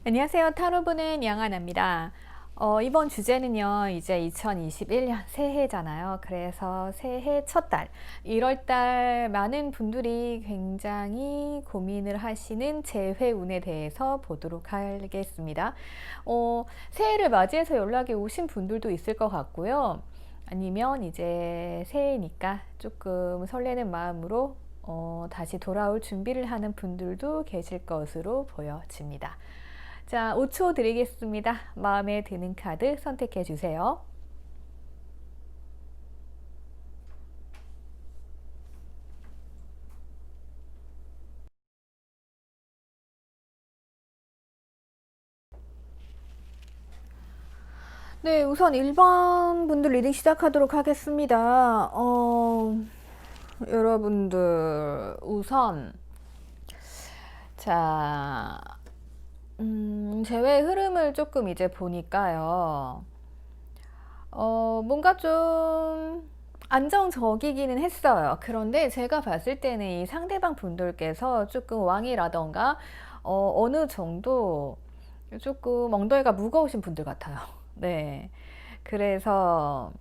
안녕하세요. 타로 보는 양하나입니다. 이번 주제는요, 이제 2021년 새해잖아요. 그래서 새해 첫 달, 1월 달 많은 분들이 굉장히 고민을 하시는 재회운에 대해서 보도록 하겠습니다. 새해를 맞이해서 연락이 오신 분들도 있을 것 같고요. 아니면 이제 새해니까 조금 설레는 마음으로 다시 돌아올 준비를 하는 분들도 계실 것으로 보여집니다. 자, 5초 드리겠습니다. 마음에 드는 카드 선택해 주세요. 네, 우선 1번 분들 리딩 시작하도록 하겠습니다. 여러분들, 우선, 자, 제외 흐름을 조금 이제 보니까요. 뭔가 좀 안정적이기는 했어요. 그런데 제가 봤을 때는 이 상대방 분들께서 조금 왕이라던가 어느 정도 조금 엉덩이가 무거우신 분들 같아요. 네. 그래서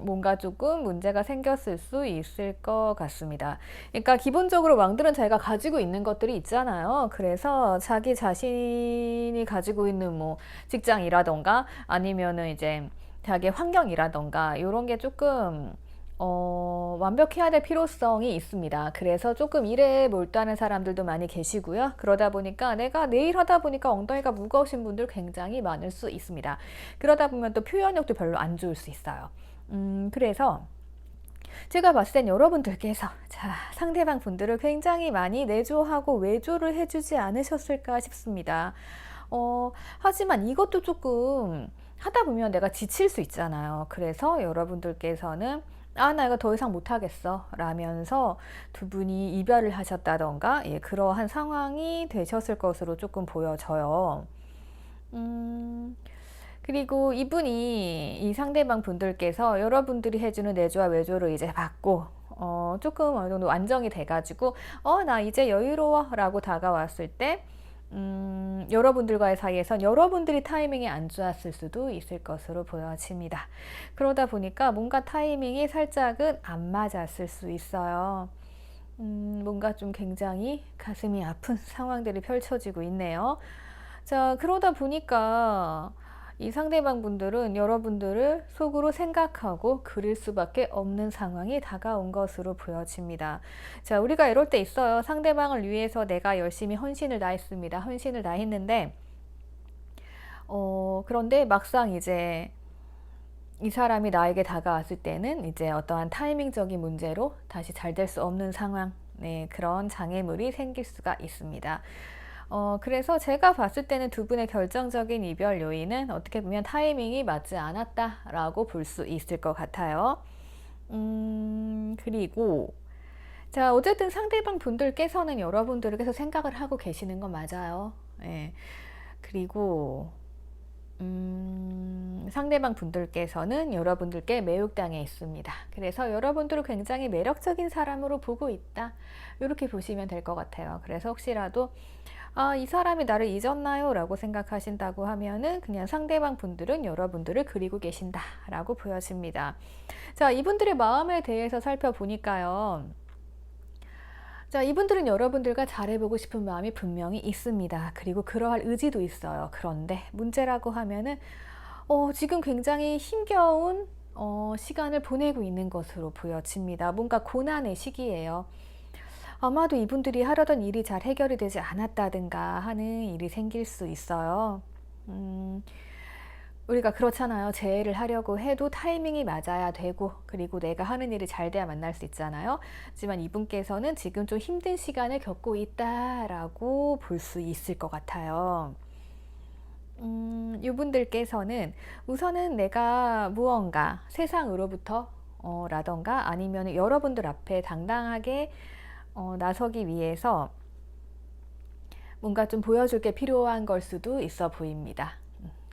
뭔가 조금 문제가 생겼을 수 있을 것 같습니다. 그러니까 기본적으로 왕들은 자기가 가지고 있는 것들이 있잖아요. 그래서 자기 자신이 가지고 있는 뭐 직장이라던가 아니면은 이제 자기의 환경이라던가 이런 게 조금 완벽해야 될 필요성이 있습니다. 그래서 조금 일에 몰두하는 사람들도 많이 계시고요. 그러다 보니까 내가 내일 하다 보니까 엉덩이가 무거우신 분들 굉장히 많을 수 있습니다. 그러다 보면 또 표현력도 별로 안 좋을 수 있어요. 그래서 제가 봤을 땐 여러분들께서 상대방 분들을 굉장히 많이 내조하고 외조를 해주지 않으셨을까 싶습니다. 하지만 이것도 조금 하다 보면 내가 지칠 수 있잖아요. 그래서 여러분들께서는 나 이거 더 이상 못하겠어 라면서 두 분이 이별을 하셨다던가 그러한 상황이 되셨을 것으로 조금 보여져요. 음, 그리고 이분이 이 상대방 분들께서 여러분들이 해주는 내조와 외조를 이제 받고 조금 어느 정도 안정이 돼가지고 나 이제 여유로워 라고 다가왔을 때 여러분들과의 사이에선 여러분들이 타이밍이 안 좋았을 수도 있을 것으로 보여집니다. 그러다 보니까 뭔가 타이밍이 살짝은 안 맞았을 수 있어요. 뭔가 좀 굉장히 가슴이 아픈 상황들이 펼쳐지고 있네요. 자, 그러다 보니까 이 상대방 분들은 여러분들을 속으로 생각하고 그릴 수밖에 없는 상황이 다가온 것으로 보여집니다. 자, 우리가 이럴 때 있어요. 상대방을 위해서 내가 열심히 헌신을 다했습니다. 헌신을 다했는데, 그런데 막상 이제 이 사람이 나에게 다가왔을 때는 이제 어떠한 타이밍적인 문제로 다시 잘 될 수 없는 상황, 네, 그런 장애물이 생길 수가 있습니다. 그래서 제가 봤을 때는 두 분의 결정적인 이별 요인은 어떻게 보면 타이밍이 맞지 않았다라고 볼 수 있을 것 같아요. 그리고 자, 어쨌든 상대방 분들께서는 여러분들을 계속 생각을 하고 계시는 건 맞아요. 예. 그리고 상대방 분들께서는 여러분들께 매혹당해 있습니다. 그래서 여러분들을 굉장히 매력적인 사람으로 보고 있다. 이렇게 보시면 될 것 같아요. 그래서 혹시라도 이 사람이 나를 잊었나요? 라고 생각하신다고 하면은 그냥 상대방 분들은 여러분들을 그리고 계신다 라고 보여집니다. 자, 이분들의 마음에 대해서 살펴보니까요. 자, 이분들은 여러분들과 잘해보고 싶은 마음이 분명히 있습니다. 그리고 그러할 의지도 있어요. 그런데 문제라고 하면은 지금 굉장히 힘겨운 시간을 보내고 있는 것으로 보여집니다. 뭔가 고난의 시기예요. 아마도 이분들이 하려던 일이 잘 해결이 되지 않았다든가 하는 일이 생길 수 있어요. 우리가 그렇잖아요. 재회를 하려고 해도 타이밍이 맞아야 되고, 그리고 내가 하는 일이 잘 돼야 만날 수 있잖아요. 하지만 이분께서는 지금 좀 힘든 시간을 겪고 있다라고 볼 수 있을 것 같아요. 이분들께서는 우선은 내가 무언가 세상으로부터 라던가 아니면 여러분들 앞에 당당하게 나서기 위해서 뭔가 좀 보여줄 게 필요한 걸 수도 있어 보입니다.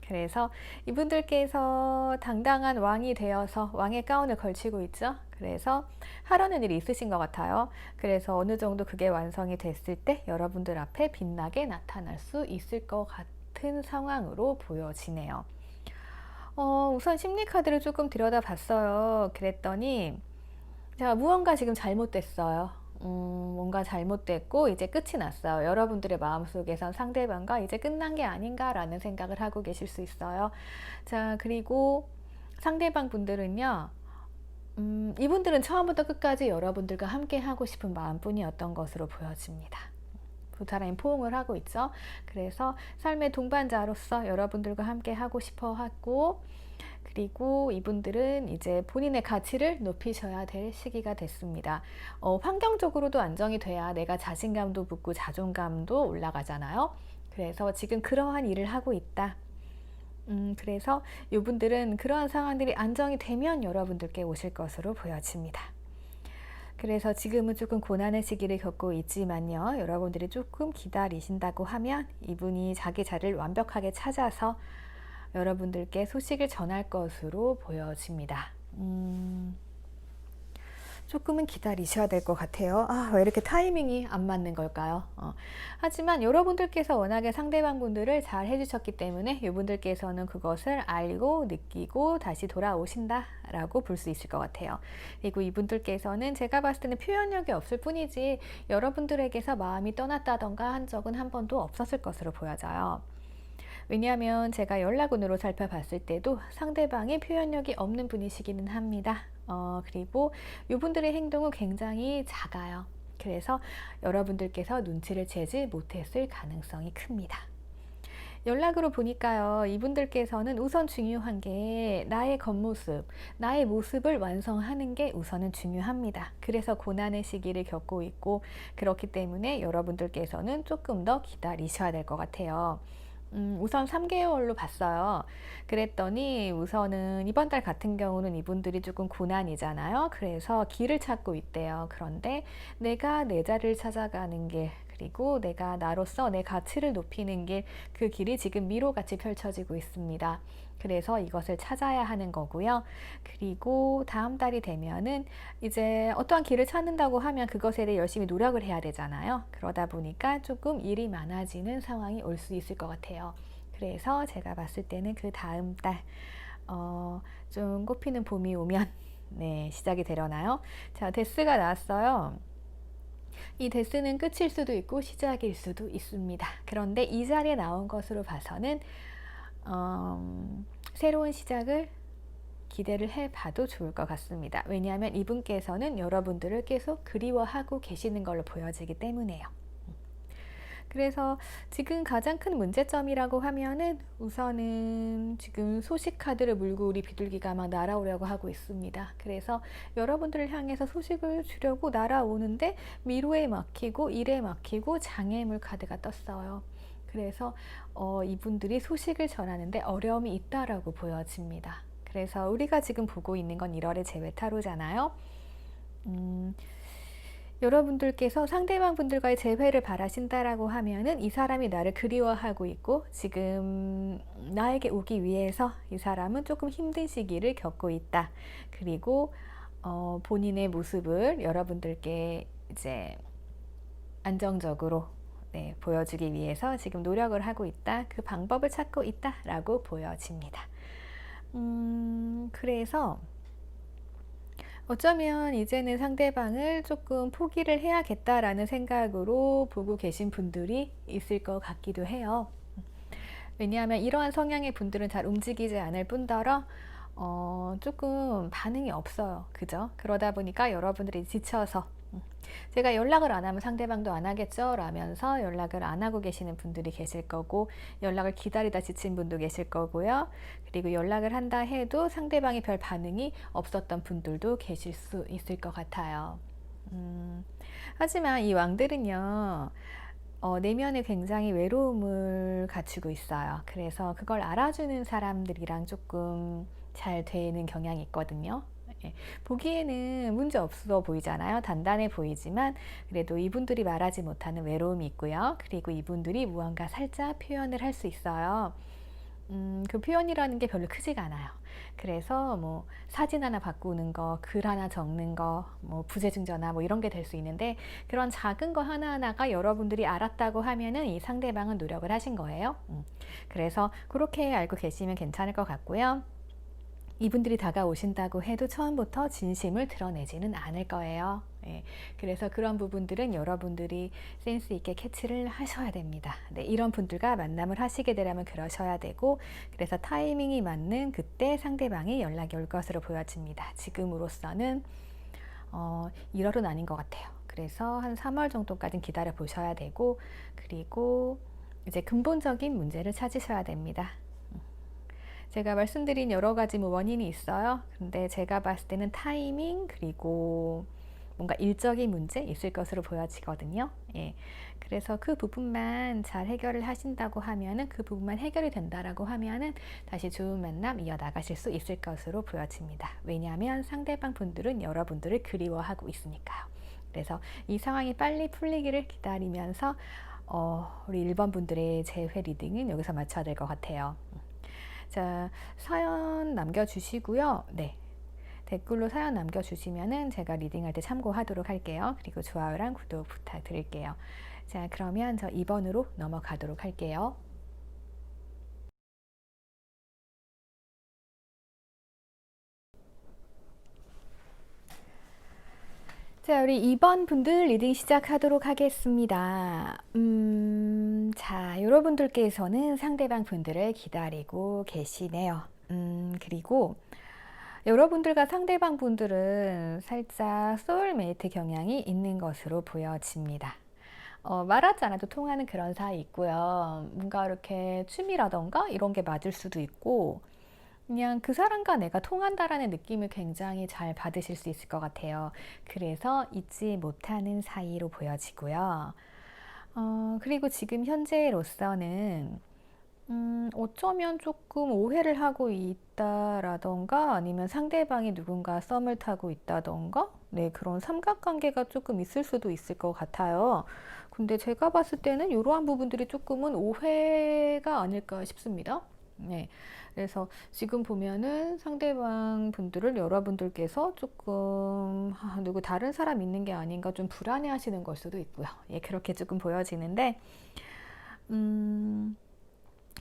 그래서 이분들께서 당당한 왕이 되어서 왕의 가운을 걸치고 있죠. 그래서 하려는 일이 있으신 것 같아요. 그래서 어느 정도 그게 완성이 됐을 때 여러분들 앞에 빛나게 나타날 수 있을 것 같은 상황으로 보여지네요. 우선 심리 카드를 조금 들여다봤어요. 그랬더니 자, 무언가 지금 잘못됐어요. 뭔가 잘못됐고 이제 끝이 났어요. 여러분들의 마음속에선 상대방과 이제 끝난 게 아닌가라는 생각을 하고 계실 수 있어요. 자, 그리고 상대방 분들은요. 이분들은 처음부터 끝까지 여러분들과 함께 하고 싶은 마음뿐이었던 것으로 보여집니다. 두 사람이 포옹을 하고 있죠. 그래서 삶의 동반자로서 여러분들과 함께 하고 싶어 하고, 그리고 이분들은 이제 본인의 가치를 높이셔야 될 시기가 됐습니다. 환경적으로도 안정이 돼야 내가 자신감도 붙고 자존감도 올라가잖아요. 그래서 지금 그러한 일을 하고 있다. 그래서 이분들은 그러한 상황들이 안정이 되면 여러분들께 오실 것으로 보여집니다. 그래서 지금은 조금 고난의 시기를 겪고 있지만요. 여러분들이 조금 기다리신다고 하면 이분이 자기 자리를 완벽하게 찾아서 여러분들께 소식을 전할 것으로 보여집니다. 조금은 기다리셔야 될 것 같아요. 왜 이렇게 타이밍이 안 맞는 걸까요? 하지만 여러분들께서 워낙에 상대방 분들을 잘 해주셨기 때문에 이분들께서는 그것을 알고 느끼고 다시 돌아오신다라고 볼 수 있을 것 같아요. 그리고 이분들께서는 제가 봤을 때는 표현력이 없을 뿐이지 여러분들에게서 마음이 떠났다던가 한 적은 한 번도 없었을 것으로 보여져요. 왜냐하면 제가 연락운으로 살펴봤을 때도 상대방이 표현력이 없는 분이시기는 합니다. 그리고 이분들의 행동은 굉장히 작아요. 그래서 여러분들께서 눈치를 채지 못했을 가능성이 큽니다. 연락으로 보니까요, 이분들께서는 우선 중요한 게 나의 겉모습, 나의 모습을 완성하는 게 우선은 중요합니다. 그래서 고난의 시기를 겪고 있고, 그렇기 때문에 여러분들께서는 조금 더 기다리셔야 될 것 같아요. 우선 3개월로 봤어요. 그랬더니 우선은 이번 달 같은 경우는 이분들이 조금 고난이잖아요. 그래서 길을 찾고 있대요. 그런데 내가 내 자리를 찾아가는 길, 그리고 내가 나로서 내 가치를 높이는 길, 그 길이 지금 미로같이 펼쳐지고 있습니다. 그래서 이것을 찾아야 하는 거고요. 그리고 다음 달이 되면은 이제 어떠한 길을 찾는다고 하면 그것에 대해 열심히 노력을 해야 되잖아요. 그러다 보니까 조금 일이 많아지는 상황이 올 수 있을 것 같아요. 그래서 제가 봤을 때는 그 다음 달, 좀 꽃피는 봄이 오면, 네, 시작이 되려나요? 자, 데스가 나왔어요. 이 데스는 끝일 수도 있고 시작일 수도 있습니다. 그런데 이 자리에 나온 것으로 봐서는 새로운 시작을 기대를 해봐도 좋을 것 같습니다. 왜냐하면 이분께서는 여러분들을 계속 그리워하고 계시는 걸로 보여지기 때문에요. 그래서 지금 가장 큰 문제점이라고 하면은 우선은 지금 소식 카드를 물고 우리 비둘기가 막 날아오려고 하고 있습니다. 그래서 여러분들을 향해서 소식을 주려고 날아오는데 미로에 막히고 일에 막히고 장애물 카드가 떴어요. 그래서 이분들이 소식을 전하는데 어려움이 있다라고 보여집니다. 그래서 우리가 지금 보고 있는 건 1월의 재회 타로잖아요. 여러분들께서 상대방 분들과의 재회를 바라신다라고 하면은 이 사람이 나를 그리워하고 있고 지금 나에게 오기 위해서 이 사람은 조금 힘든 시기를 겪고 있다. 그리고 본인의 모습을 여러분들께 이제 안정적으로 보여주기 위해서 지금 노력을 하고 있다. 그 방법을 찾고 있다라고 보여집니다. 그래서 어쩌면 이제는 상대방을 조금 포기를 해야겠다라는 생각으로 보고 계신 분들이 있을 것 같기도 해요. 왜냐하면 이러한 성향의 분들은 잘 움직이지 않을 뿐더러 조금 반응이 없어요. 그죠? 그러다 보니까 여러분들이 지쳐서 제가 연락을 안 하면 상대방도 안 하겠죠? 라면서 연락을 안 하고 계시는 분들이 계실 거고, 연락을 기다리다 지친 분도 계실 거고요. 그리고 연락을 한다 해도 상대방이 별 반응이 없었던 분들도 계실 수 있을 것 같아요. 하지만 이 왕들은요, 내면에 굉장히 외로움을 갖추고 있어요. 그래서 그걸 알아주는 사람들이랑 조금 잘 되는 경향이 있거든요. 보기에는 문제 없어 보이잖아요. 단단해 보이지만 그래도 이분들이 말하지 못하는 외로움이 있고요. 그리고 이분들이 무언가 살짝 표현을 할 수 있어요. 그 표현이라는 게 별로 크지가 않아요. 그래서 뭐 사진 하나 바꾸는 거, 글 하나 적는 거, 뭐 부재중 전화 뭐 이런 게 될 수 있는데 그런 작은 거 하나하나가 여러분들이 알았다고 하면은 이 상대방은 노력을 하신 거예요. 그래서 그렇게 알고 계시면 괜찮을 것 같고요. 이분들이 다가오신다고 해도 처음부터 진심을 드러내지는 않을 거예요. 예, 그래서 그런 부분들은 여러분들이 센스 있게 캐치를 하셔야 됩니다. 네, 이런 분들과 만남을 하시게 되려면 그러셔야 되고, 그래서 타이밍이 맞는 그때 상대방이 연락이 올 것으로 보여집니다. 지금으로서는 1월은 아닌 것 같아요. 그래서 한 3월 정도까지는 기다려 보셔야 되고, 그리고 이제 근본적인 문제를 찾으셔야 됩니다. 제가 말씀드린 여러 가지 뭐 원인이 있어요. 근데 제가 봤을 때는 타이밍 그리고 뭔가 일적인 문제 있을 것으로 보여지거든요. 예. 그래서 그 부분만 잘 해결을 하신다고 하면은 그 부분만 해결이 된다라고 하면은 다시 좋은 만남 이어나가실 수 있을 것으로 보여집니다. 왜냐하면 상대방 분들은 여러분들을 그리워하고 있으니까요. 그래서 이 상황이 빨리 풀리기를 기다리면서 우리 1번 분들의 재회 리딩은 여기서 맞춰야 될 것 같아요. 자, 사연 남겨주시고요. 네. 댓글로 사연 남겨주시면은 제가 리딩할 때 참고하도록 할게요. 그리고 좋아요랑 구독 부탁드릴게요. 자, 그러면 저 2번으로 넘어가도록 할게요. 자, 우리 2번 분들 리딩 시작하도록 하겠습니다. 자, 여러분들께서는 상대방 분들을 기다리고 계시네요. 그리고 여러분들과 상대방 분들은 살짝 소울메이트 경향이 있는 것으로 보여집니다. 말하지 않아도 통하는 그런 사이 있고요. 뭔가 이렇게 취미라던가 이런 게 맞을 수도 있고, 그냥 그 사람과 내가 통한다라는 느낌을 굉장히 잘 받으실 수 있을 것 같아요. 그래서 잊지 못하는 사이로 보여지고요. 그리고 지금 현재로서는 어쩌면 조금 오해를 하고 있다라던가 아니면 상대방이 누군가 썸을 타고 있다던가 네, 그런 삼각관계가 조금 있을 수도 있을 것 같아요. 근데 제가 봤을 때는 이러한 부분들이 조금은 오해가 아닐까 싶습니다. 네. 그래서 지금 보면은 상대방 분들을 여러분들께서 조금 누구 다른 사람 있는 게 아닌가 좀 불안해 하시는 걸 수도 있고요. 예, 그렇게 조금 보여지는데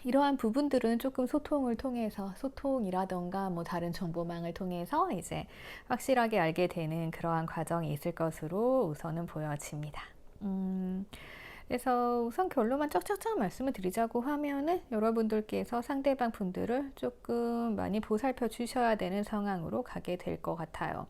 이러한 부분들은 조금 소통을 통해서 소통이라던가 뭐 다른 정보망을 통해서 이제 확실하게 알게 되는 그러한 과정이 있을 것으로 우선은 보여집니다. 그래서 우선 결론만 쩍쩍쩍 말씀을 드리자고 하면은 여러분들께서 상대방 분들을 조금 많이 보살펴 주셔야 되는 상황으로 가게 될 것 같아요.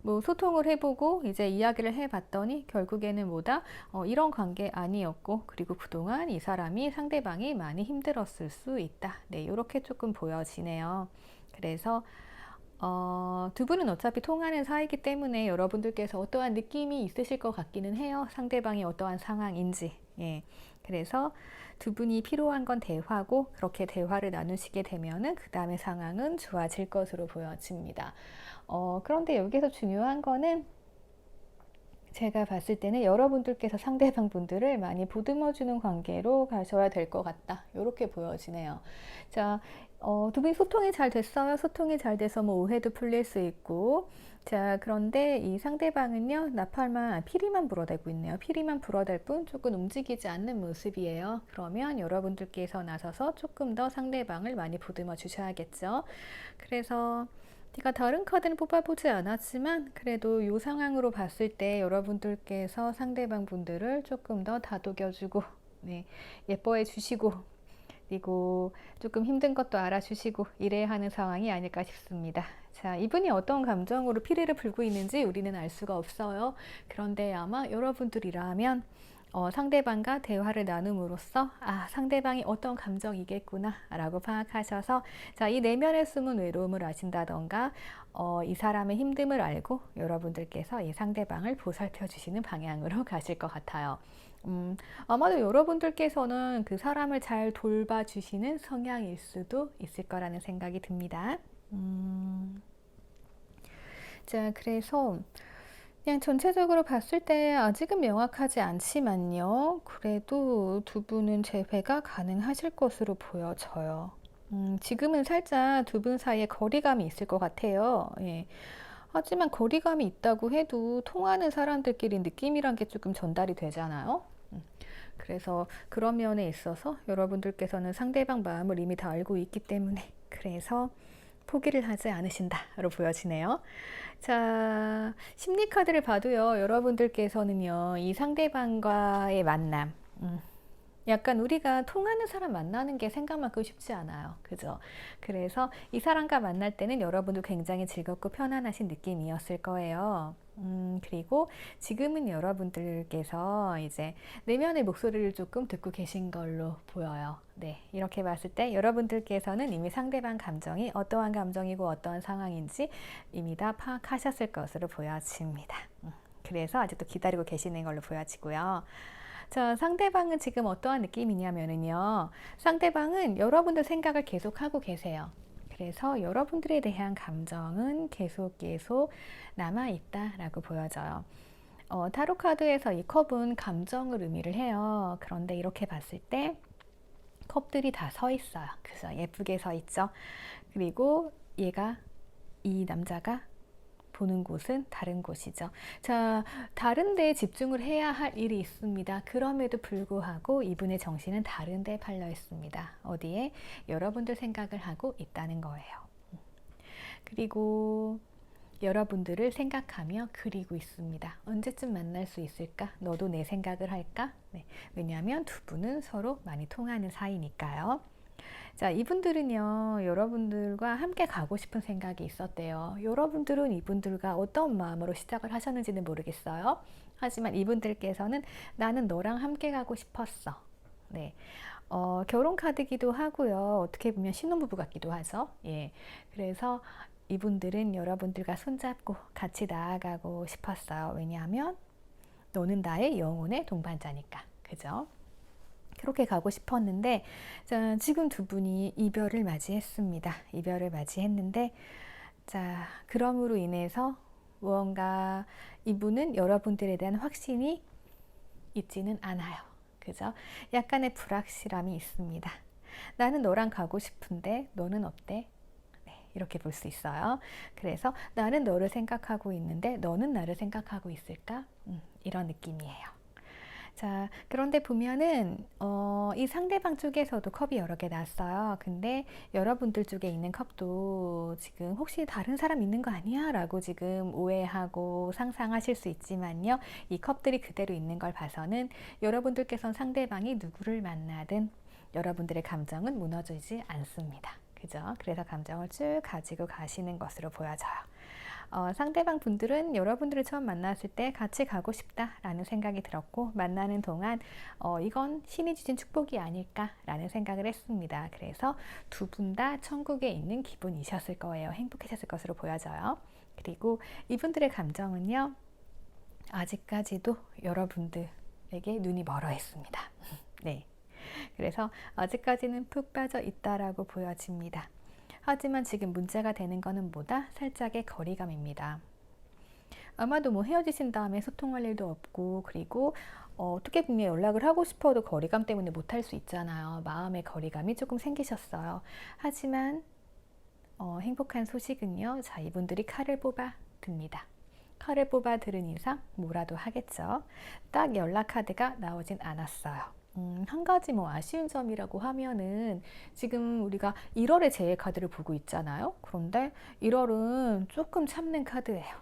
뭐 소통을 해보고 이제 이야기를 해봤더니 결국에는 뭐다 이런 관계 아니었고 그리고 그동안 이 사람이 상대방이 많이 힘들었을 수 있다. 네, 이렇게 조금 보여지네요. 그래서 두 분은 어차피 통하는 사이기 때문에 여러분들께서 어떠한 느낌이 있으실 것 같기는 해요. 상대방이 어떠한 상황인지. 예. 그래서 두 분이 필요한 건 대화고 그렇게 대화를 나누시게 되면은 그 다음에 상황은 좋아질 것으로 보여집니다. 그런데 여기서 중요한 거는 제가 봤을 때는 여러분들께서 상대방 분들을 많이 보듬어주는 관계로 가셔야 될 것 같다. 이렇게 보여지네요. 자, 두 분이 소통이 잘 됐어요. 소통이 잘 돼서 뭐 오해도 풀릴 수 있고. 자, 그런데 이 상대방은요, 피리만 불어대고 있네요. 피리만 불어댈 뿐 조금 움직이지 않는 모습이에요. 그러면 여러분들께서 나서서 조금 더 상대방을 많이 보듬어 주셔야겠죠. 그래서 제가 다른 카드는 뽑아보지 않았지만 그래도 이 상황으로 봤을 때 여러분들께서 상대방 분들을 조금 더 다독여주고 네, 예뻐해 주시고 그리고 조금 힘든 것도 알아주시고 이래야 하는 상황이 아닐까 싶습니다. 자, 이분이 어떤 감정으로 피리를 불고 있는지 우리는 알 수가 없어요. 그런데 아마 여러분들이라면 상대방과 대화를 나눔으로써 상대방이 어떤 감정이겠구나 라고 파악하셔서 자, 이 내면에 숨은 외로움을 아신다던가 이 사람의 힘듦을 알고 여러분들께서 이 상대방을 보살펴 주시는 방향으로 가실 것 같아요. 아마도 여러분들께서는 그 사람을 잘 돌봐주시는 성향일 수도 있을 거라는 생각이 듭니다. 자, 그래서 그냥 전체적으로 봤을 때 아직은 명확하지 않지만요. 그래도 두 분은 재회가 가능하실 것으로 보여져요. 지금은 살짝 두 분 사이에 거리감이 있을 것 같아요. 예. 하지만 거리감이 있다고 해도 통하는 사람들끼리 느낌이란 게 조금 전달이 되잖아요. 그래서 그런 면에 있어서 여러분들께서는 상대방 마음을 이미 다 알고 있기 때문에 그래서 포기를 하지 않으신다로 보여지네요. 자, 심리 카드를 봐도요, 여러분들께서는요, 이 상대방과의 만남, 약간 우리가 통하는 사람 만나는 게 생각만큼 쉽지 않아요. 그죠? 그래서 이 사람과 만날 때는 여러분도 굉장히 즐겁고 편안하신 느낌이었을 거예요. 그리고 지금은 여러분들께서 이제 내면의 목소리를 조금 듣고 계신 걸로 보여요. 네, 이렇게 봤을 때 여러분들께서는 이미 상대방 감정이 어떠한 감정이고 어떠한 상황인지 이미 다 파악하셨을 것으로 보여집니다. 그래서 아직도 기다리고 계시는 걸로 보여지고요. 자, 상대방은 지금 어떠한 느낌이냐면요. 상대방은 여러분들 생각을 계속하고 계세요. 그래서 여러분들에 대한 감정은 계속 남아있다라고 보여져요. 타로 카드에서 이 컵은 감정을 의미를 해요. 그런데 이렇게 봤을 때 컵들이 다 서 있어요. 그래서 예쁘게 서 있죠. 그리고 이 남자가 보는 곳은 다른 곳이죠. 자, 다른 데에 집중을 해야 할 일이 있습니다. 그럼에도 불구하고 이분의 정신은 다른 데에 팔려 있습니다. 어디에? 여러분들 생각을 하고 있다는 거예요. 그리고 여러분들을 생각하며 그리고 있습니다. 언제쯤 만날 수 있을까? 너도 내 생각을 할까? 네, 왜냐하면 두 분은 서로 많이 통하는 사이니까요. 자, 이분들은요, 여러분들과 함께 가고 싶은 생각이 있었대요. 여러분들은 이분들과 어떤 마음으로 시작을 하셨는지는 모르겠어요. 하지만 이분들께서는 나는 너랑 함께 가고 싶었어. 네. 결혼 카드기도 하고요. 어떻게 보면 신혼부부 같기도 하죠. 예. 그래서 이분들은 여러분들과 손잡고 같이 나아가고 싶었어요. 왜냐하면 너는 나의 영혼의 동반자니까. 그죠? 그렇게 가고 싶었는데, 자, 지금 두 분이 이별을 맞이했습니다. 이별을 맞이했는데, 자, 그럼으로 인해서 무언가 이분은 여러분들에 대한 확신이 있지는 않아요. 그죠? 약간의 불확실함이 있습니다. 나는 너랑 가고 싶은데 너는 어때? 네, 이렇게 볼 수 있어요. 그래서 나는 너를 생각하고 있는데 너는 나를 생각하고 있을까? 이런 느낌이에요. 자, 그런데 보면은 이 상대방 쪽에서도 컵이 여러 개 났어요. 근데 여러분들 쪽에 있는 컵도 지금 혹시 다른 사람 있는 거 아니야? 라고 지금 오해하고 상상하실 수 있지만요. 이 컵들이 그대로 있는 걸 봐서는 여러분들께서는 상대방이 누구를 만나든 여러분들의 감정은 무너지지 않습니다. 그죠? 그래서 감정을 쭉 가지고 가시는 것으로 보여져요. 상대방 분들은 여러분들을 처음 만났을 때 같이 가고 싶다라는 생각이 들었고, 만나는 동안 이건 신이 주신 축복이 아닐까라는 생각을 했습니다. 그래서 두 분 다 천국에 있는 기분이셨을 거예요. 행복하셨을 것으로 보여져요. 그리고 이분들의 감정은요, 아직까지도 여러분들에게 눈이 멀어 있습니다. 네. 그래서 아직까지는 푹 빠져 있다라고 보여집니다. 하지만 지금 문제가 되는 거는 뭐다? 살짝의 거리감입니다. 아마도 뭐 헤어지신 다음에 소통할 일도 없고, 그리고 어떻게 보면 연락을 하고 싶어도 거리감 때문에 못할 수 있잖아요. 마음의 거리감이 조금 생기셨어요. 하지만 행복한 소식은요. 자, 이분들이 칼을 뽑아 듭니다. 칼을 뽑아 들은 이상 뭐라도 하겠죠. 딱 연락 카드가 나오진 않았어요. 한 가지 뭐 아쉬운 점이라고 하면은 지금 우리가 1월의 재해 카드를 보고 있잖아요. 그런데 1월은 조금 참는 카드예요.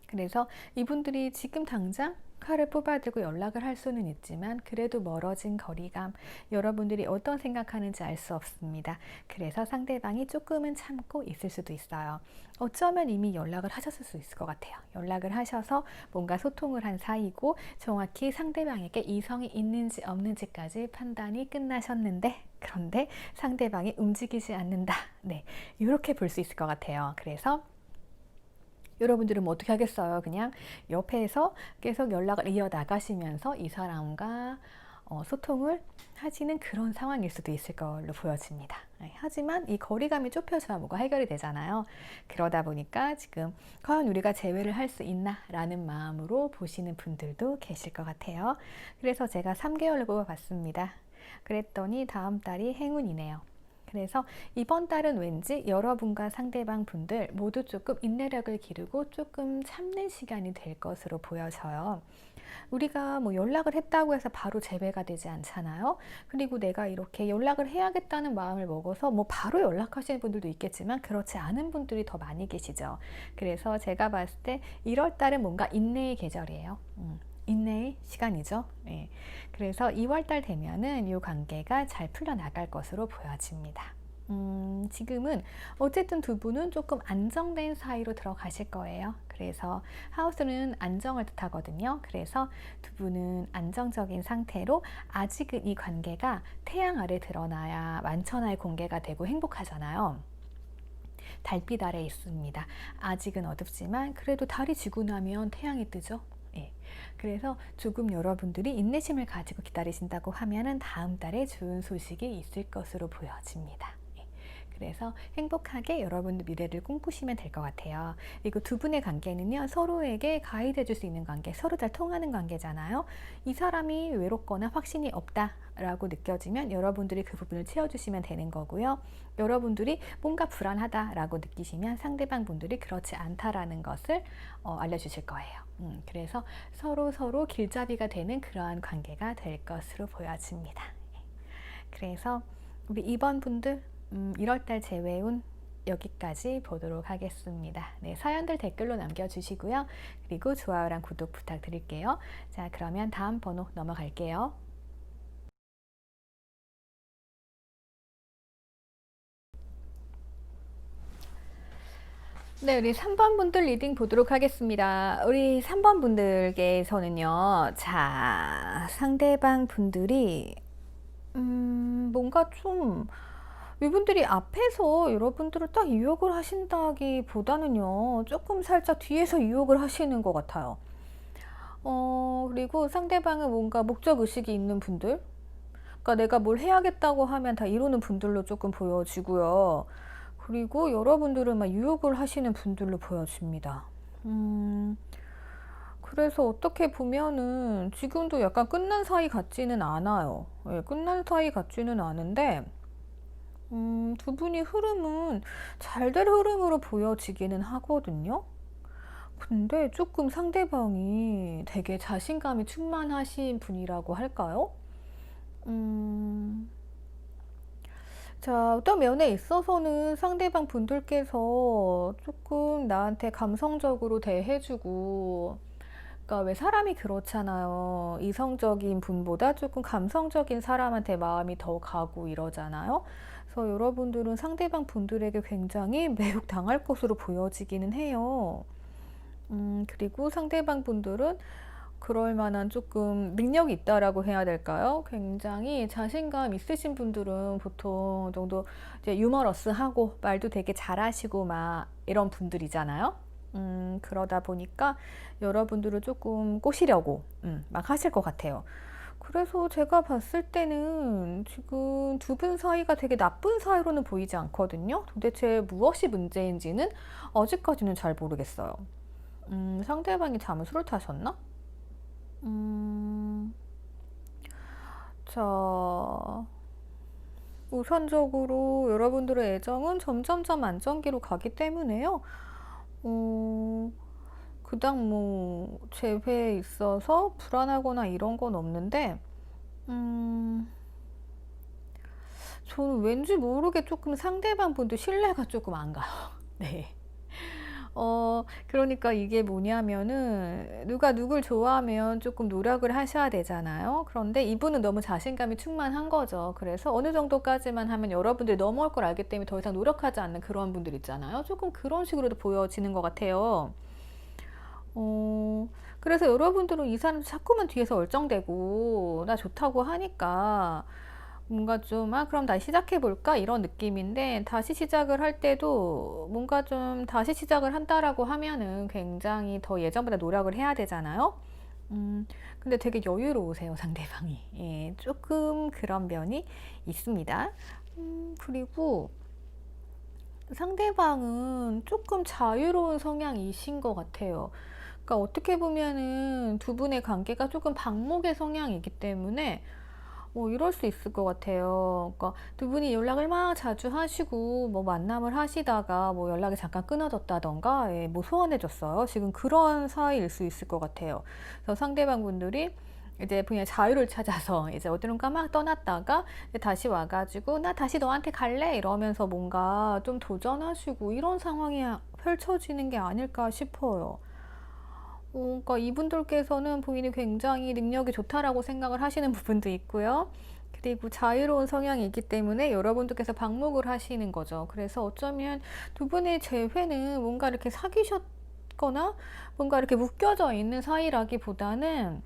그래서 이분들이 지금 당장 칼을 뽑아들고 연락을 할 수는 있지만 그래도 멀어진 거리감, 여러분들이 어떤 생각하는지 알 수 없습니다. 그래서 상대방이 조금은 참고 있을 수도 있어요. 어쩌면 이미 연락을 하셨을 수 있을 것 같아요. 연락을 하셔서 뭔가 소통을 한 사이고 정확히 상대방에게 이성이 있는지 없는지까지 판단이 끝나셨는데, 그런데 상대방이 움직이지 않는다. 네, 이렇게 볼 수 있을 것 같아요. 그래서 여러분들은 뭐 어떻게 하겠어요? 그냥 옆에서 계속 연락을 이어나가시면서 이 사람과 소통을 하시는 그런 상황일 수도 있을 걸로 보여집니다. 하지만 이 거리감이 좁혀져야 뭐가 해결이 되잖아요. 그러다 보니까 지금 과연 우리가 재회를 할 수 있나 라는 마음으로 보시는 분들도 계실 것 같아요. 그래서 제가 3개월을 뽑아봤습니다. 그랬더니 다음 달이 행운이네요. 그래서 이번 달은 왠지 여러분과 상대방 분들 모두 조금 인내력을 기르고 조금 참는 시간이 될 것으로 보여져요. 우리가 뭐 연락을 했다고 해서 바로 재배가 되지 않잖아요. 그리고 내가 이렇게 연락을 해야겠다는 마음을 먹어서 뭐 바로 연락하시는 분들도 있겠지만 그렇지 않은 분들이 더 많이 계시죠. 그래서 제가 봤을 때 1월 달은 뭔가 인내의 계절이에요. 인내의 시간이죠. 네. 그래서 2월 달 되면은 이 관계가 잘 풀려나갈 것으로 보여집니다. 지금은 어쨌든 두 분은 조금 안정된 사이로 들어가실 거예요. 그래서 하우스는 안정을 뜻하거든요. 그래서 두 분은 안정적인 상태로 아직은 이 관계가 태양 아래 드러나야 만천하에 공개가 되고 행복하잖아요. 달빛 아래 있습니다. 아직은 어둡지만 그래도 달이 지고 나면 태양이 뜨죠. 예. 그래서 조금 여러분들이 인내심을 가지고 기다리신다고 하면은 다음 달에 좋은 소식이 있을 것으로 보여집니다. 그래서 행복하게 여러분들 미래를 꿈꾸시면 될 것 같아요. 그리고 두 분의 관계는요, 서로에게 가이드 해줄 수 있는 관계, 서로 잘 통하는 관계잖아요. 이 사람이 외롭거나 확신이 없다라고 느껴지면 여러분들이 그 부분을 채워주시면 되는 거고요. 여러분들이 뭔가 불안하다라고 느끼시면 상대방 분들이 그렇지 않다라는 것을 알려주실 거예요. 그래서 서로 길잡이가 되는 그러한 관계가 될 것으로 보여집니다. 그래서 우리 2번 분들 1월달 재회운 여기까지 보도록 하겠습니다. 네, 사연들 댓글로 남겨주시고요. 그리고 좋아요랑 구독 부탁드릴게요. 자, 그러면 다음 번호 넘어갈게요. 네, 우리 3번 분들 리딩 보도록 하겠습니다. 우리 3번 분들께서는요, 자, 상대방 분들이 뭔가 좀 이분들이 앞에서 여러분들을 딱 유혹을 하신다기보다는요, 조금 살짝 뒤에서 유혹을 하시는 것 같아요. 그리고 상대방은 뭔가 목적의식이 있는 분들, 그러니까 내가 뭘 해야겠다고 하면 다 이루는 분들로 조금 보여지고요. 그리고 여러분들은 막 유혹을 하시는 분들로 보여집니다. 그래서 어떻게 보면은 지금도 약간 끝난 사이 같지는 않아요. 예, 끝난 사이 같지는 않은데, 두 분이 흐름은 잘 될 흐름으로 보여지기는 하거든요. 근데 조금 상대방이 되게 자신감이 충만하신 분이라고 할까요? 자, 어떤 면에 있어서는 상대방 분들께서 조금 나한테 감성적으로 대해주고, 그러니까 왜 사람이 그렇잖아요. 이성적인 분보다 조금 감성적인 사람한테 마음이 더 가고 이러잖아요. 그래서 여러분들은 상대방 분들에게 굉장히 매혹당할 것으로 보여지기는 해요. 그리고 상대방 분들은 그럴 만한 조금 능력이 있다라고 해야 될까요? 굉장히 자신감 있으신 분들은 보통 정도 이제 유머러스하고 말도 되게 잘하시고 막 이런 분들이잖아요. 그러다 보니까 여러분들을 조금 꼬시려고 막 하실 것 같아요. 그래서 제가 봤을 때는 지금 두 분 사이가 되게 나쁜 사이로는 보이지 않거든요. 도대체 무엇이 문제인지는 아직까지는 잘 모르겠어요. 상대방이 잘못 술을 타셨나? 자, 우선적으로 여러분들의 애정은 점점점 안정기로 가기 때문에요. 그닥 뭐 재회에 있어서 불안하거나 이런 건 없는데, 저는 왠지 모르게 조금 상대방 분도 신뢰가 조금 안 가요. 네. 그러니까 이게 뭐냐면은 누가 누굴 좋아하면 조금 노력을 하셔야 되잖아요. 그런데 이분은 너무 자신감이 충만한 거죠. 그래서 어느 정도까지만 하면 여러분들이 넘어올 걸 알기 때문에 더 이상 노력하지 않는 그런 분들 있잖아요. 조금 그런 식으로도 보여지는 것 같아요. 그래서 여러분들은 이 사람 자꾸만 뒤에서 얼쩡대고 나 좋다고 하니까 뭔가 좀, 그럼 다시 시작해볼까? 이런 느낌인데, 다시 시작을 할 때도 뭔가 좀 다시 시작을 한다라고 하면은 굉장히 더 예전보다 노력을 해야 되잖아요. 근데 되게 여유로우세요, 상대방이. 예, 조금 그런 면이 있습니다. 그리고 상대방은 조금 자유로운 성향이신 것 같아요. 그러니까 어떻게 보면은 두 분의 관계가 조금 방목의 성향이기 때문에 이럴 수 있을 것 같아요. 그러니까 두 분이 연락을 막 자주 하시고 뭐 만남을 하시다가 뭐 연락이 잠깐 끊어졌다던가, 예, 뭐 소원해졌어요. 지금 그런 사이일 수 있을 것 같아요. 그래서 상대방 분들이 이제 그냥 자유를 찾아서 이제 어디론가 막 떠났다가 다시 와가지고 나 다시 너한테 갈래 이러면서 뭔가 좀 도전하시고 이런 상황이 펼쳐지는 게 아닐까 싶어요. 그러니까 이분들께서는 본인이 굉장히 능력이 좋다라고 생각을 하시는 부분도 있고요. 그리고 자유로운 성향이 있기 때문에 여러분들께서 방목을 하시는 거죠. 그래서 어쩌면 두 분의 재회는 뭔가 이렇게 사귀셨거나 뭔가 이렇게 묶여져 있는 사이라기보다는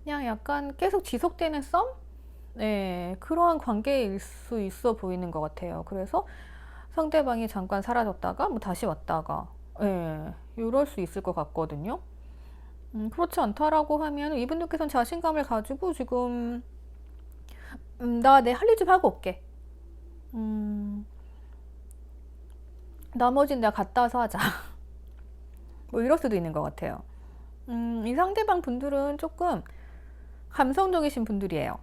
그냥 약간 계속 지속되는 썸? 네, 그러한 관계일 수 있어 보이는 것 같아요. 그래서 상대방이 잠깐 사라졌다가 뭐 다시 왔다가, 예, 이럴 수 있을 것 같거든요. 그렇지 않다라고 하면 이분들께서는 자신감을 가지고 지금 나 내 할 일 좀 하고 올게. 음, 나머지는 내가 갔다 와서 하자. 뭐 이럴 수도 있는 것 같아요. 이 상대방 분들은 조금 감성적이신 분들이에요.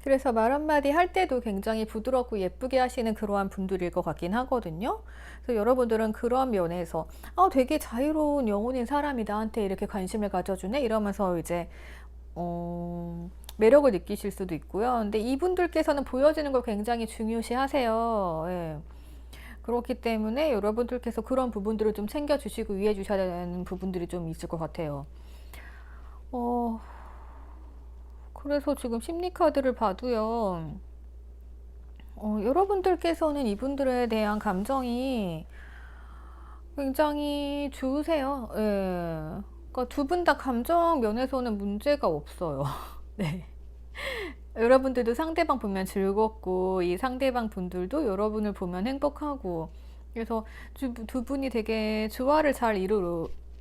그래서 말 한마디 할 때도 굉장히 부드럽고 예쁘게 하시는 그러한 분들일 것 같긴 하거든요. 그래서 여러분들은 그런 면에서 되게 자유로운 영혼인 사람이 나한테 이렇게 관심을 가져주네 이러면서 이제 매력을 느끼실 수도 있고요. 근데 이분들께서는 보여지는 걸 굉장히 중요시 하세요. 예. 그렇기 때문에 여러분들께서 그런 부분들을 좀 챙겨주시고 이해해 주셔야 되는 부분들이 좀 있을 것 같아요. 어, 그래서 지금 심리카드를 봐도요. 여러분들께서는 이분들에 대한 감정이 굉장히 좋으세요. 예. 그러니까 두 분 다 감정 면에서는 문제가 없어요. 네. 여러분들도 상대방 보면 즐겁고 이 상대방 분들도 여러분을 보면 행복하고, 그래서 두 분이 되게 조화를 잘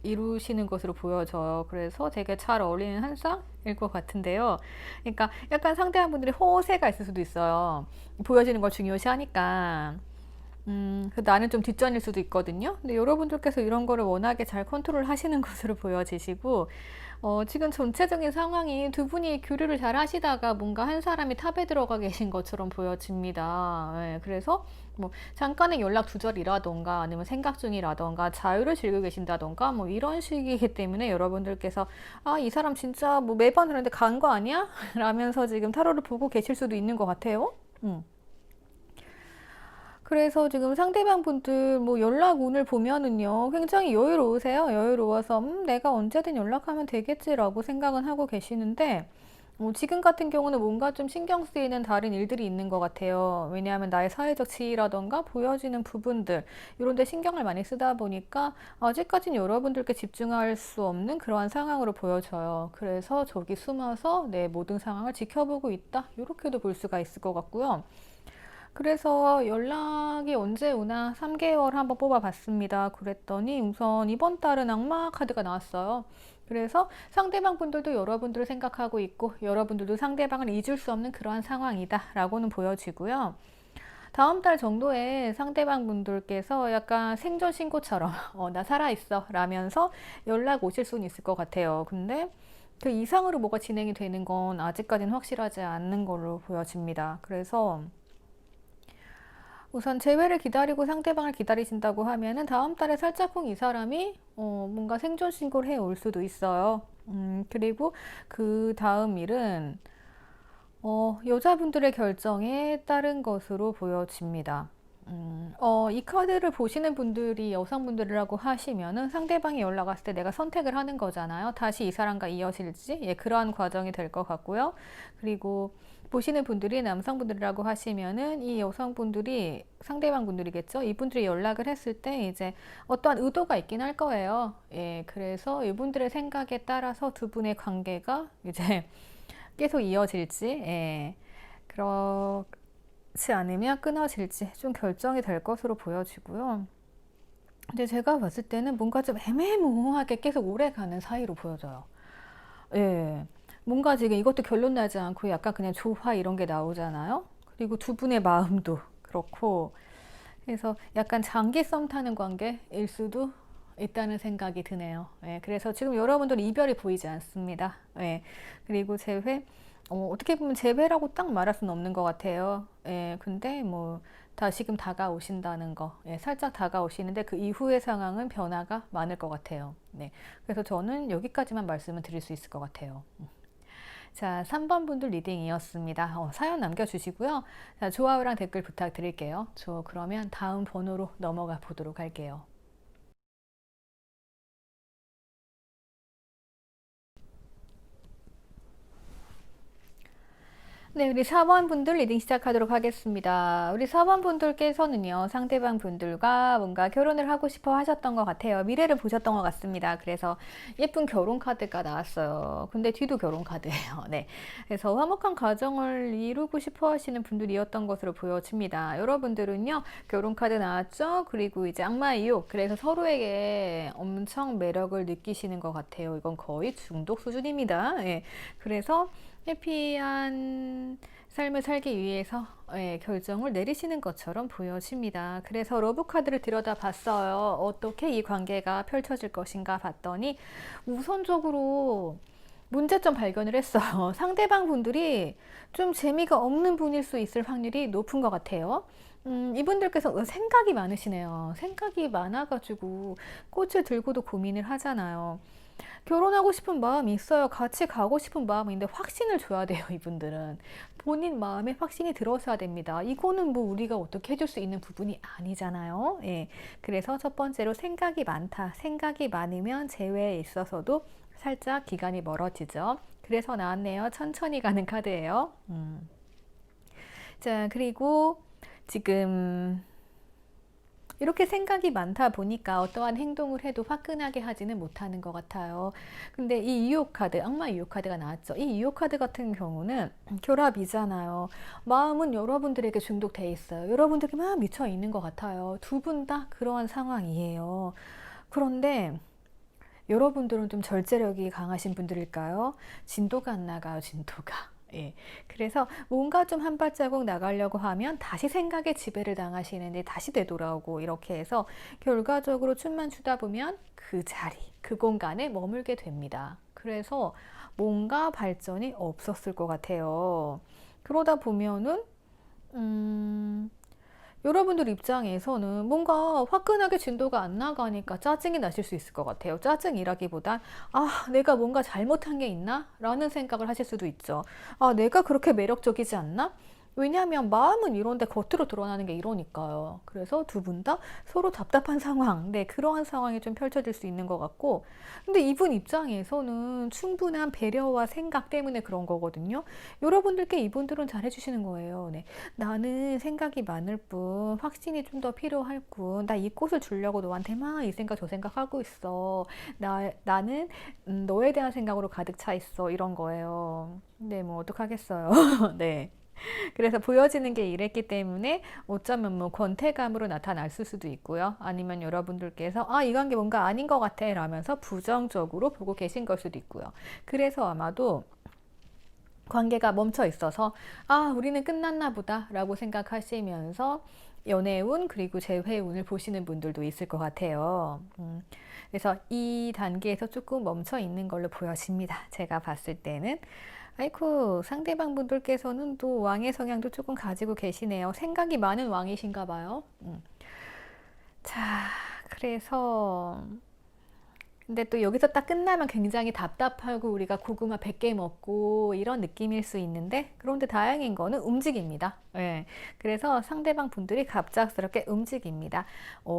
이루시는 것으로 보여져요. 그래서 되게 잘 어울리는 한 쌍일 것 같은데요. 그러니까 약간 상대방 분들이 호세가 있을 수도 있어요. 보여지는 걸 중요시 하니까. 나는 좀 뒷전일 수도 있거든요. 근데 여러분들께서 이런 거를 워낙에 잘 컨트롤 하시는 것으로 보여지시고, 지금 전체적인 상황이 두 분이 교류를 잘 하시다가 뭔가 한 사람이 탑에 들어가 계신 것처럼 보여집니다. 예, 그래서 뭐 잠깐의 연락 두절이라던가 아니면 생각 중이라던가 자유를 즐기고 계신다던가 뭐 이런 식이기 때문에 여러분들께서 이 사람 진짜 뭐 매번 그런데 간 거 아니야? 라면서 지금 타로를 보고 계실 수도 있는 것 같아요. 그래서 지금 상대방 분들 뭐 연락 오늘 보면은요, 굉장히 여유로우세요. 여유로워서 내가 언제든 연락하면 되겠지라고 생각은 하고 계시는데, 지금 같은 경우는 뭔가 좀 신경 쓰이는 다른 일들이 있는 것 같아요. 왜냐하면 나의 사회적 지위라던가 보여지는 부분들 이런 데 신경을 많이 쓰다 보니까 아직까지는 여러분들께 집중할 수 없는 그러한 상황으로 보여져요. 그래서 저기 숨어서 내 모든 상황을 지켜보고 있다, 이렇게도 볼 수가 있을 것 같고요. 그래서 연락이 언제 오나 3개월 한번 뽑아봤습니다. 그랬더니 우선 이번 달은 악마 카드가 나왔어요. 그래서 상대방 분들도 여러분들을 생각하고 있고 여러분들도 상대방을 잊을 수 없는 그러한 상황이다 라고는 보여지고요. 다음 달 정도에 상대방 분들께서 약간 생존 신고처럼 나 살아있어 라면서 연락 오실 수는 있을 것 같아요. 근데 그 이상으로 뭐가 진행이 되는 건 아직까지는 확실하지 않는 걸로 보여집니다. 그래서 우선 재회를 기다리고 상대방을 기다리신다고 하면은 다음 달에 살짝쿵 이 사람이 뭔가 생존 신고를 해 올 수도 있어요. 그리고 그 다음 일은 여자분들의 결정에 따른 것으로 보여집니다. 이 카드를 보시는 분들이 여성분들이라고 하시면은 상대방이 연락 왔을 때 내가 선택을 하는 거잖아요. 다시 이 사람과 이어질지, 예, 그러한 과정이 될 것 같고요. 그리고 보시는 분들이 남성분들이라고 하시면은 이 여성분들이 상대방 분들이겠죠. 이분들이 연락을 했을 때 이제 어떠한 의도가 있긴 할 거예요. 예, 그래서 이분들의 생각에 따라서 두 분의 관계가 이제 계속 이어질지, 예, 그렇지 않으면 끊어질지 좀 결정이 될 것으로 보여지고요. 근데 제가 봤을 때는 뭔가 좀 애매모호하게 계속 오래 가는 사이로 보여져요. 예. 뭔가 지금 이것도 결론 나지 않고 약간 그냥 조화 이런 게 나오잖아요. 그리고 두 분의 마음도 그렇고 그래서 약간 장기 썸 타는 관계일 수도 있다는 생각이 드네요. 예, 그래서 지금 여러분들 이별이 보이지 않습니다. 예, 그리고 재회, 어떻게 보면 재회라고 딱 말할 수는 없는 것 같아요. 예, 근데 뭐 다시금 다가오신다는 거, 예, 살짝 다가오시는데 그 이후의 상황은 변화가 많을 것 같아요. 네, 그래서 저는 여기까지만 말씀을 드릴 수 있을 것 같아요. 자, 3번 분들 리딩이었습니다. 사연 남겨주시고요. 자, 좋아요랑 댓글 부탁드릴게요. 저 그러면 다음 번호로 넘어가 보도록 할게요. 네, 우리 4번 분들 리딩 시작하도록 하겠습니다. 우리 4번 분들께서는요, 상대방 분들과 뭔가 결혼을 하고 싶어 하셨던 것 같아요. 미래를 보셨던 것 같습니다. 그래서 예쁜 결혼 카드가 나왔어요. 근데 뒤도 결혼 카드예요. 네. 그래서 화목한 가정을 이루고 싶어 하시는 분들이었던 것으로 보여집니다. 여러분들은요, 결혼 카드 나왔죠? 그리고 이제 악마의 유혹. 그래서 서로에게 엄청 매력을 느끼시는 것 같아요. 이건 거의 중독 수준입니다. 예. 그래서 해피한 삶을 살기 위해서 결정을 내리시는 것처럼 보여집니다. 그래서 러브 카드를 들여다봤어요. 어떻게 이 관계가 펼쳐질 것인가 봤더니 우선적으로 문제점 발견을 했어요. 상대방 분들이 좀 재미가 없는 분일 수 있을 확률이 높은 것 같아요. 이분들께서 생각이 많으시네요. 생각이 많아가지고 꽃을 들고도 고민을 하잖아요. 결혼하고 싶은 마음이 있어요. 같이 가고 싶은 마음인데 확신을 줘야 돼요, 이분들은. 본인 마음에 확신이 들어서야 됩니다. 이거는 뭐 우리가 어떻게 해줄 수 있는 부분이 아니잖아요. 예. 그래서 첫 번째로 생각이 많다. 생각이 많으면 재회에 있어서도 살짝 기간이 멀어지죠. 그래서 나왔네요. 천천히 가는 카드예요. 자, 그리고 지금 이렇게 생각이 많다 보니까 어떠한 행동을 해도 화끈하게 하지는 못하는 것 같아요. 근데 이 유혹 카드, 악마 유혹 카드가 나왔죠. 이 유혹 카드 같은 경우는 결합이잖아요. 마음은 여러분들에게 중독돼 있어요. 여러분들에게 막 미쳐 있는 것 같아요. 두 분 다 그러한 상황이에요. 그런데 여러분들은 좀 절제력이 강하신 분들일까요? 진도가 안 나가요, 진도가. 예. 그래서 뭔가 좀 한 발자국 나가려고 하면 다시 생각에 지배를 당하시는데 다시 되돌아오고 이렇게 해서 결과적으로 춤만 추다 보면 그 자리, 그 공간에 머물게 됩니다. 그래서 뭔가 발전이 없었을 것 같아요. 그러다 보면은, 여러분들 입장에서는 뭔가 화끈하게 진도가 안 나가니까 짜증이 나실 수 있을 것 같아요. 짜증이라기보단 내가 뭔가 잘못한 게 있나? 라는 생각을 하실 수도 있죠. 내가 그렇게 매력적이지 않나? 왜냐하면 마음은 이런데 겉으로 드러나는 게 이러니까요. 그래서 두 분 다 서로 답답한 상황, 네, 그러한 상황이 좀 펼쳐질 수 있는 것 같고, 근데 이분 입장에서는 충분한 배려와 생각 때문에 그런 거거든요. 여러분들께 이분들은 잘해주시는 거예요. 네. 나는 생각이 많을 뿐, 확신이 좀 더 필요할 뿐, 나 이 꽃을 주려고 너한테 막 이 생각 저 생각 하고 있어. 나는 너에 대한 생각으로 가득 차 있어. 이런 거예요. 네, 뭐 어떡하겠어요. 네. 그래서 보여지는 게 이랬기 때문에 어쩌면 뭐 권태감으로 나타날 수도 있고요. 아니면 여러분들께서 이 관계 뭔가 아닌 것 같아 라면서 부정적으로 보고 계신 걸 수도 있고요. 그래서 아마도 관계가 멈춰 있어서 우리는 끝났나 보다 라고 생각하시면서 연애운 그리고 재회운을 보시는 분들도 있을 것 같아요. 그래서 이 단계에서 조금 멈춰 있는 걸로 보여집니다. 제가 봤을 때는. 아이쿠, 상대방 분들께서는 또 왕의 성향도 조금 가지고 계시네요. 생각이 많은 왕이신가 봐요. 자, 그래서 근데 또 여기서 딱 끝나면 굉장히 답답하고 우리가 고구마 100개 먹고 이런 느낌일 수 있는데, 그런데 다행인 거는 움직입니다. 예. 그래서 상대방 분들이 갑작스럽게 움직입니다.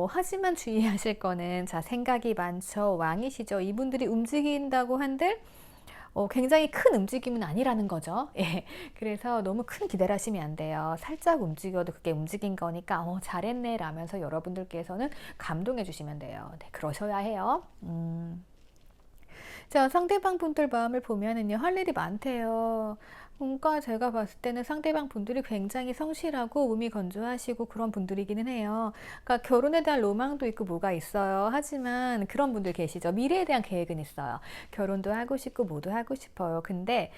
하지만 주의하실 거는, 자, 생각이 많죠. 왕이시죠. 이분들이 움직인다고 한들 굉장히 큰 움직임은 아니라는 거죠. 예. 그래서 너무 큰 기대를 하시면 안 돼요. 살짝 움직여도 그게 움직인 거니까 잘했네 라면서 여러분들께서는 감동해 주시면 돼요. 네, 그러셔야 해요. 자, 상대방 분들 마음을 보면은요, 할 일이 많대요. 뭔가 제가 봤을 때는 상대방 분들이 굉장히 성실하고 몸이 건조하시고 그런 분들이기는 해요. 그러니까 결혼에 대한 로망도 있고 뭐가 있어요. 하지만 그런 분들 계시죠. 미래에 대한 계획은 있어요. 결혼도 하고 싶고 뭐도 하고 싶어요. 근데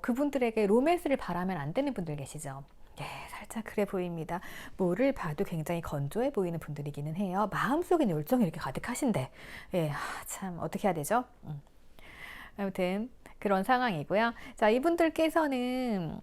그분들에게 로맨스를 바라면 안 되는 분들 계시죠. 예, 살짝 그래 보입니다. 뭐를 봐도 굉장히 건조해 보이는 분들이기는 해요. 마음속엔 열정이 이렇게 가득하신데, 예, 참 어떻게 해야 되죠? 아무튼 그런 상황이고요. 자, 이분들께서는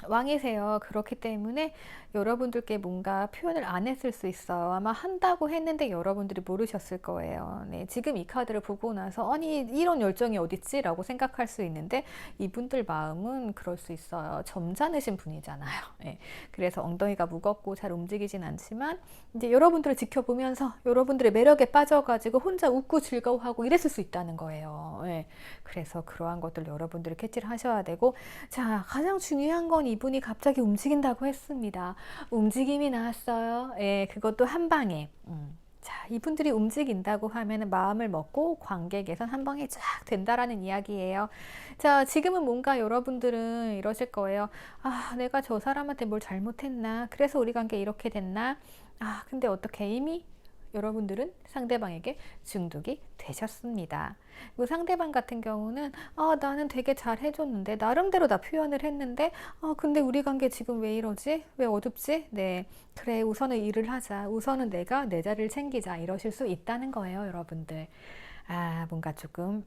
왕이세요. 그렇기 때문에 여러분들께 뭔가 표현을 안 했을 수 있어요. 아마 한다고 했는데 여러분들이 모르셨을 거예요. 네, 지금 이 카드를 보고 나서 아니 이런 열정이 어딨지? 라고 생각할 수 있는데 이분들 마음은 그럴 수 있어요. 점잖으신 분이잖아요. 네, 그래서 엉덩이가 무겁고 잘 움직이진 않지만 이제 여러분들을 지켜보면서 여러분들의 매력에 빠져가지고 혼자 웃고 즐거워하고 이랬을 수 있다는 거예요. 네, 그래서 그러한 것들 여러분들이 캐치를 하셔야 되고, 자, 가장 중요한 건 이분이 갑자기 움직인다고 했습니다. 움직임이 나왔어요. 예, 그것도 한 방에. 자, 이분들이 움직인다고 하면 마음을 먹고 관계 개선 한 방에 쫙 된다라는 이야기예요. 자, 지금은 뭔가 여러분들은 이러실 거예요. 아, 내가 저 사람한테 뭘 잘못했나? 그래서 우리 관계 이렇게 됐나? 아, 근데 어떻게 이미 여러분들은 상대방에게 중독이 되셨습니다. 그 상대방 같은 경우는 나는 되게 잘 해줬는데 나름대로 다 표현을 했는데 근데 우리 관계 지금 왜 이러지? 왜 어둡지? 네, 그래 우선은 일을 하자. 우선은 내가 내 자리를 챙기자. 이러실 수 있다는 거예요, 여러분들. 뭔가 조금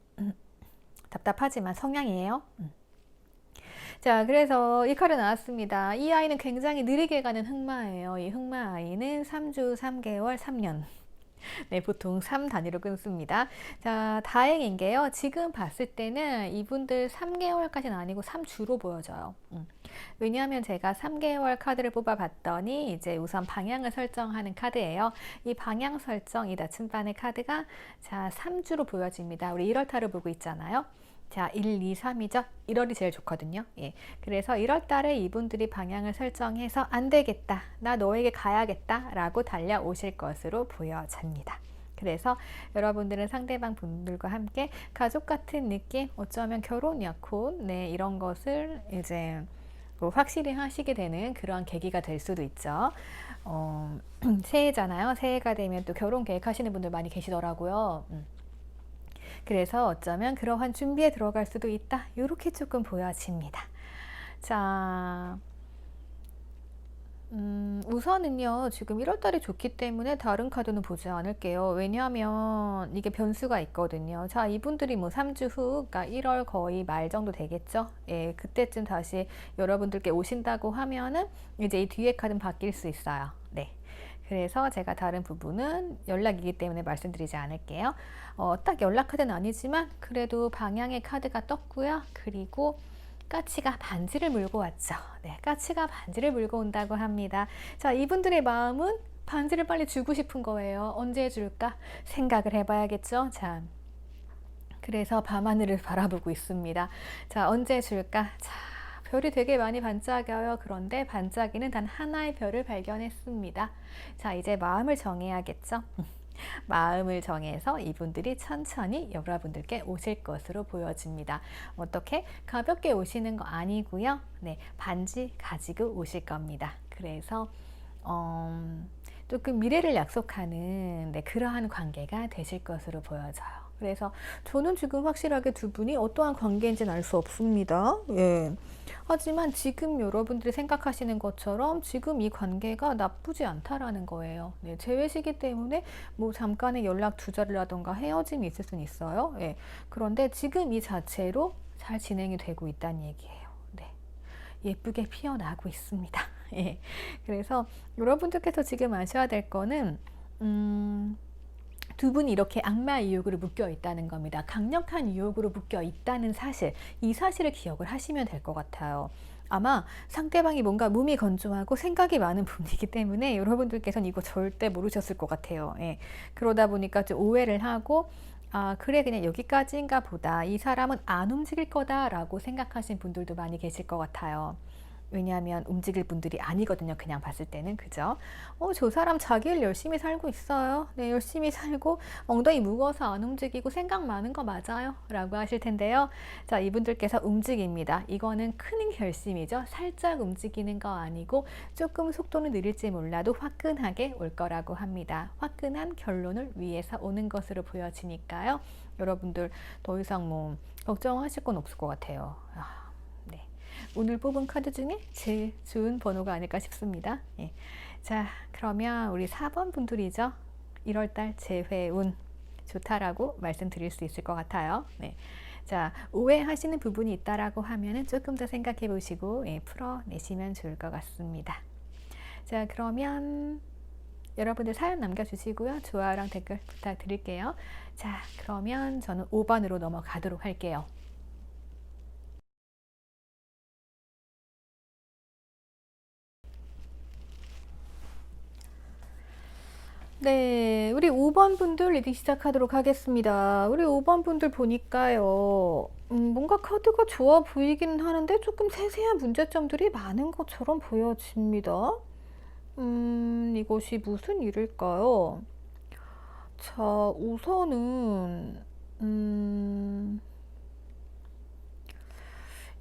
답답하지만 성향이에요. 자, 그래서 이 카드 나왔습니다. 이 아이는 굉장히 느리게 가는 흑마예요. 이 흑마 아이는 3주, 3개월, 3년. 네, 보통 3 단위로 끊습니다. 자, 다행인 게요. 지금 봤을 때는 이분들 3개월까지는 아니고 3주로 보여져요. 왜냐하면 제가 3개월 카드를 뽑아봤더니 이제 우선 방향을 설정하는 카드예요. 이 방향 설정, 이 나침반의 카드가 자 3주로 보여집니다. 우리 1월달을 보고 있잖아요. 자, 1, 2, 3이죠. 1월이 제일 좋거든요. 예. 그래서 1월 달에 이분들이 방향을 설정해서 안 되겠다. 나 너에게 가야겠다. 라고 달려오실 것으로 보여집니다. 그래서 여러분들은 상대방 분들과 함께 가족 같은 느낌, 어쩌면 결혼 약혼, 네, 이런 것을 이제 확실히 하시게 되는 그러한 계기가 될 수도 있죠. 새해잖아요. 새해가 되면 또 결혼 계획하시는 분들 많이 계시더라고요. 그래서 어쩌면 그러한 준비에 들어갈 수도 있다. 이렇게 조금 보여집니다. 자, 우선은요, 지금 1월달이 좋기 때문에 다른 카드는 보지 않을게요. 왜냐하면 이게 변수가 있거든요. 자, 이분들이 뭐 3주 후, 그러니까 1월 거의 말 정도 되겠죠? 예, 그때쯤 다시 여러분들께 오신다고 하면은 이제 이 뒤에 카드는 바뀔 수 있어요. 네. 그래서 제가 다른 부분은 연락이기 때문에 말씀드리지 않을게요. 딱 연락 카드는 아니지만 그래도 방향의 카드가 떴고요. 그리고 까치가 반지를 물고 왔죠. 네, 까치가 반지를 물고 온다고 합니다. 자, 이분들의 마음은 반지를 빨리 주고 싶은 거예요. 언제 줄까? 생각을 해봐야겠죠. 자, 그래서 밤하늘을 바라보고 있습니다. 자, 언제 줄까? 자, 별이 되게 많이 반짝여요. 그런데 반짝이는 단 하나의 별을 발견했습니다. 자, 이제 마음을 정해야겠죠. 마음을 정해서 이분들이 천천히 여러분들께 오실 것으로 보여집니다. 어떻게? 가볍게 오시는 거 아니고요. 네, 반지 가지고 오실 겁니다. 그래서 조금 미래를 약속하는 네, 그러한 관계가 되실 것으로 보여져요. 그래서 저는 지금 확실하게 두 분이 어떠한 관계인지는 알 수 없습니다. 예. 하지만 지금 여러분들이 생각하시는 것처럼 지금 이 관계가 나쁘지 않다라는 거예요. 네, 재회시기 때문에 뭐 잠깐의 연락 두절이라던가 헤어짐이 있을 수는 있어요. 예. 그런데 지금 이 자체로 잘 진행이 되고 있다는 얘기예요. 네. 예쁘게 피어나고 있습니다. 예. 그래서 여러분들께서 지금 아셔야 될 거는 두 분이 이렇게 악마의 유혹으로 묶여 있다는 겁니다. 강력한 유혹으로 묶여 있다는 사실, 이 사실을 기억을 하시면 될 것 같아요. 아마 상대방이 뭔가 몸이 건조하고 생각이 많은 분이기 때문에 여러분들께서는 이거 절대 모르셨을 것 같아요. 예. 그러다 보니까 좀 오해를 하고 그래 그냥 여기까지인가 보다. 이 사람은 안 움직일 거다라고 생각하신 분들도 많이 계실 것 같아요. 왜냐하면 움직일 분들이 아니거든요. 그냥 봤을 때는. 그죠? 저 사람 자기 일 열심히 살고 있어요. 네, 열심히 살고 엉덩이 무거워서 안 움직이고 생각 많은 거 맞아요. 라고 하실 텐데요. 자, 이분들께서 움직입니다. 이거는 큰 결심이죠. 살짝 움직이는 거 아니고 조금 속도는 느릴지 몰라도 화끈하게 올 거라고 합니다. 화끈한 결론을 위해서 오는 것으로 보여지니까요. 여러분들 더 이상 뭐 걱정하실 건 없을 것 같아요. 네. 오늘 뽑은 카드 중에 제일 좋은 번호가 아닐까 싶습니다. 예. 자, 그러면 우리 4번 분들이죠. 1월달 재회운 좋다라고 말씀드릴 수 있을 것 같아요. 네. 자, 오해하시는 부분이 있다라고 하면은 조금 더 생각해 보시고 풀어내시면 좋을 것 같습니다. 자, 그러면 여러분들 사연 남겨주시고요. 좋아요랑 댓글 부탁드릴게요. 자, 그러면 저는 5번으로 넘어가도록 할게요. 네, 우리 5번 분들 리딩 시작하도록 하겠습니다. 우리 5번 분들 보니까요, 뭔가 카드가 좋아 보이기는 하는데 조금 세세한 문제점들이 많은 것처럼 보여집니다. 이것이 무슨 일일까요? 자, 우선은,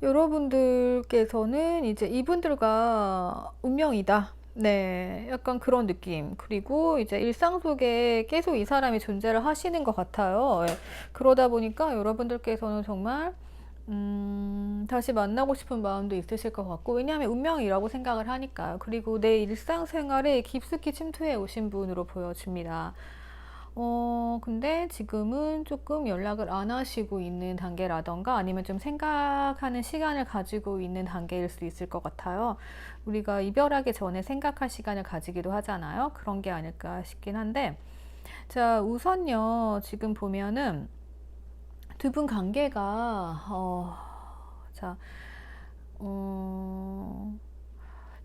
여러분들께서는 이제 이분들과 운명이다. 네, 약간 그런 느낌. 그리고 이제 일상 속에 계속 이 사람이 존재를 하시는 것 같아요. 예. 그러다 보니까 여러분들께서는 정말 다시 만나고 싶은 마음도 있으실 것 같고, 왜냐하면 운명이라고 생각을 하니까요. 그리고 내 일상생활에 깊숙이 침투해 오신 분으로 보여집니다. 근데 지금은 조금 연락을 안 하시고 있는 단계라던가 아니면 좀 생각하는 시간을 가지고 있는 단계일 수 있을 것 같아요. 우리가 이별하기 전에 생각할 시간을 가지기도 하잖아요. 그런 게 아닐까 싶긴 한데, 자, 우선요, 지금 보면은 두 분 관계가, 자,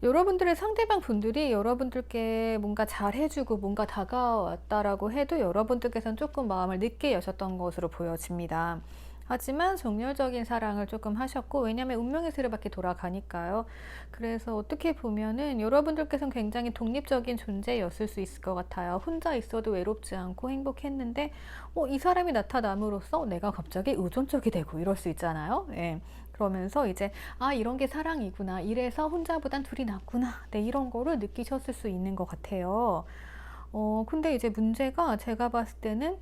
여러분들의 상대방 분들이 여러분들께 뭔가 잘해주고 뭔가 다가왔다라고 해도 여러분들께서는 조금 마음을 늦게 여셨던 것으로 보여집니다. 하지만 정열적인 사랑을 조금 하셨고, 왜냐하면 운명의 수레바퀴 돌아가니까요. 그래서 어떻게 보면은 여러분들께서는 굉장히 독립적인 존재였을 수 있을 것 같아요. 혼자 있어도 외롭지 않고 행복했는데 이 사람이 나타남으로써 내가 갑자기 의존적이 되고 이럴 수 있잖아요. 예. 그러면서 이제 이런 게 사랑이구나, 이래서 혼자보단 둘이 낫구나, 네, 이런 거를 느끼셨을 수 있는 것 같아요. 근데 이제 문제가 제가 봤을 때는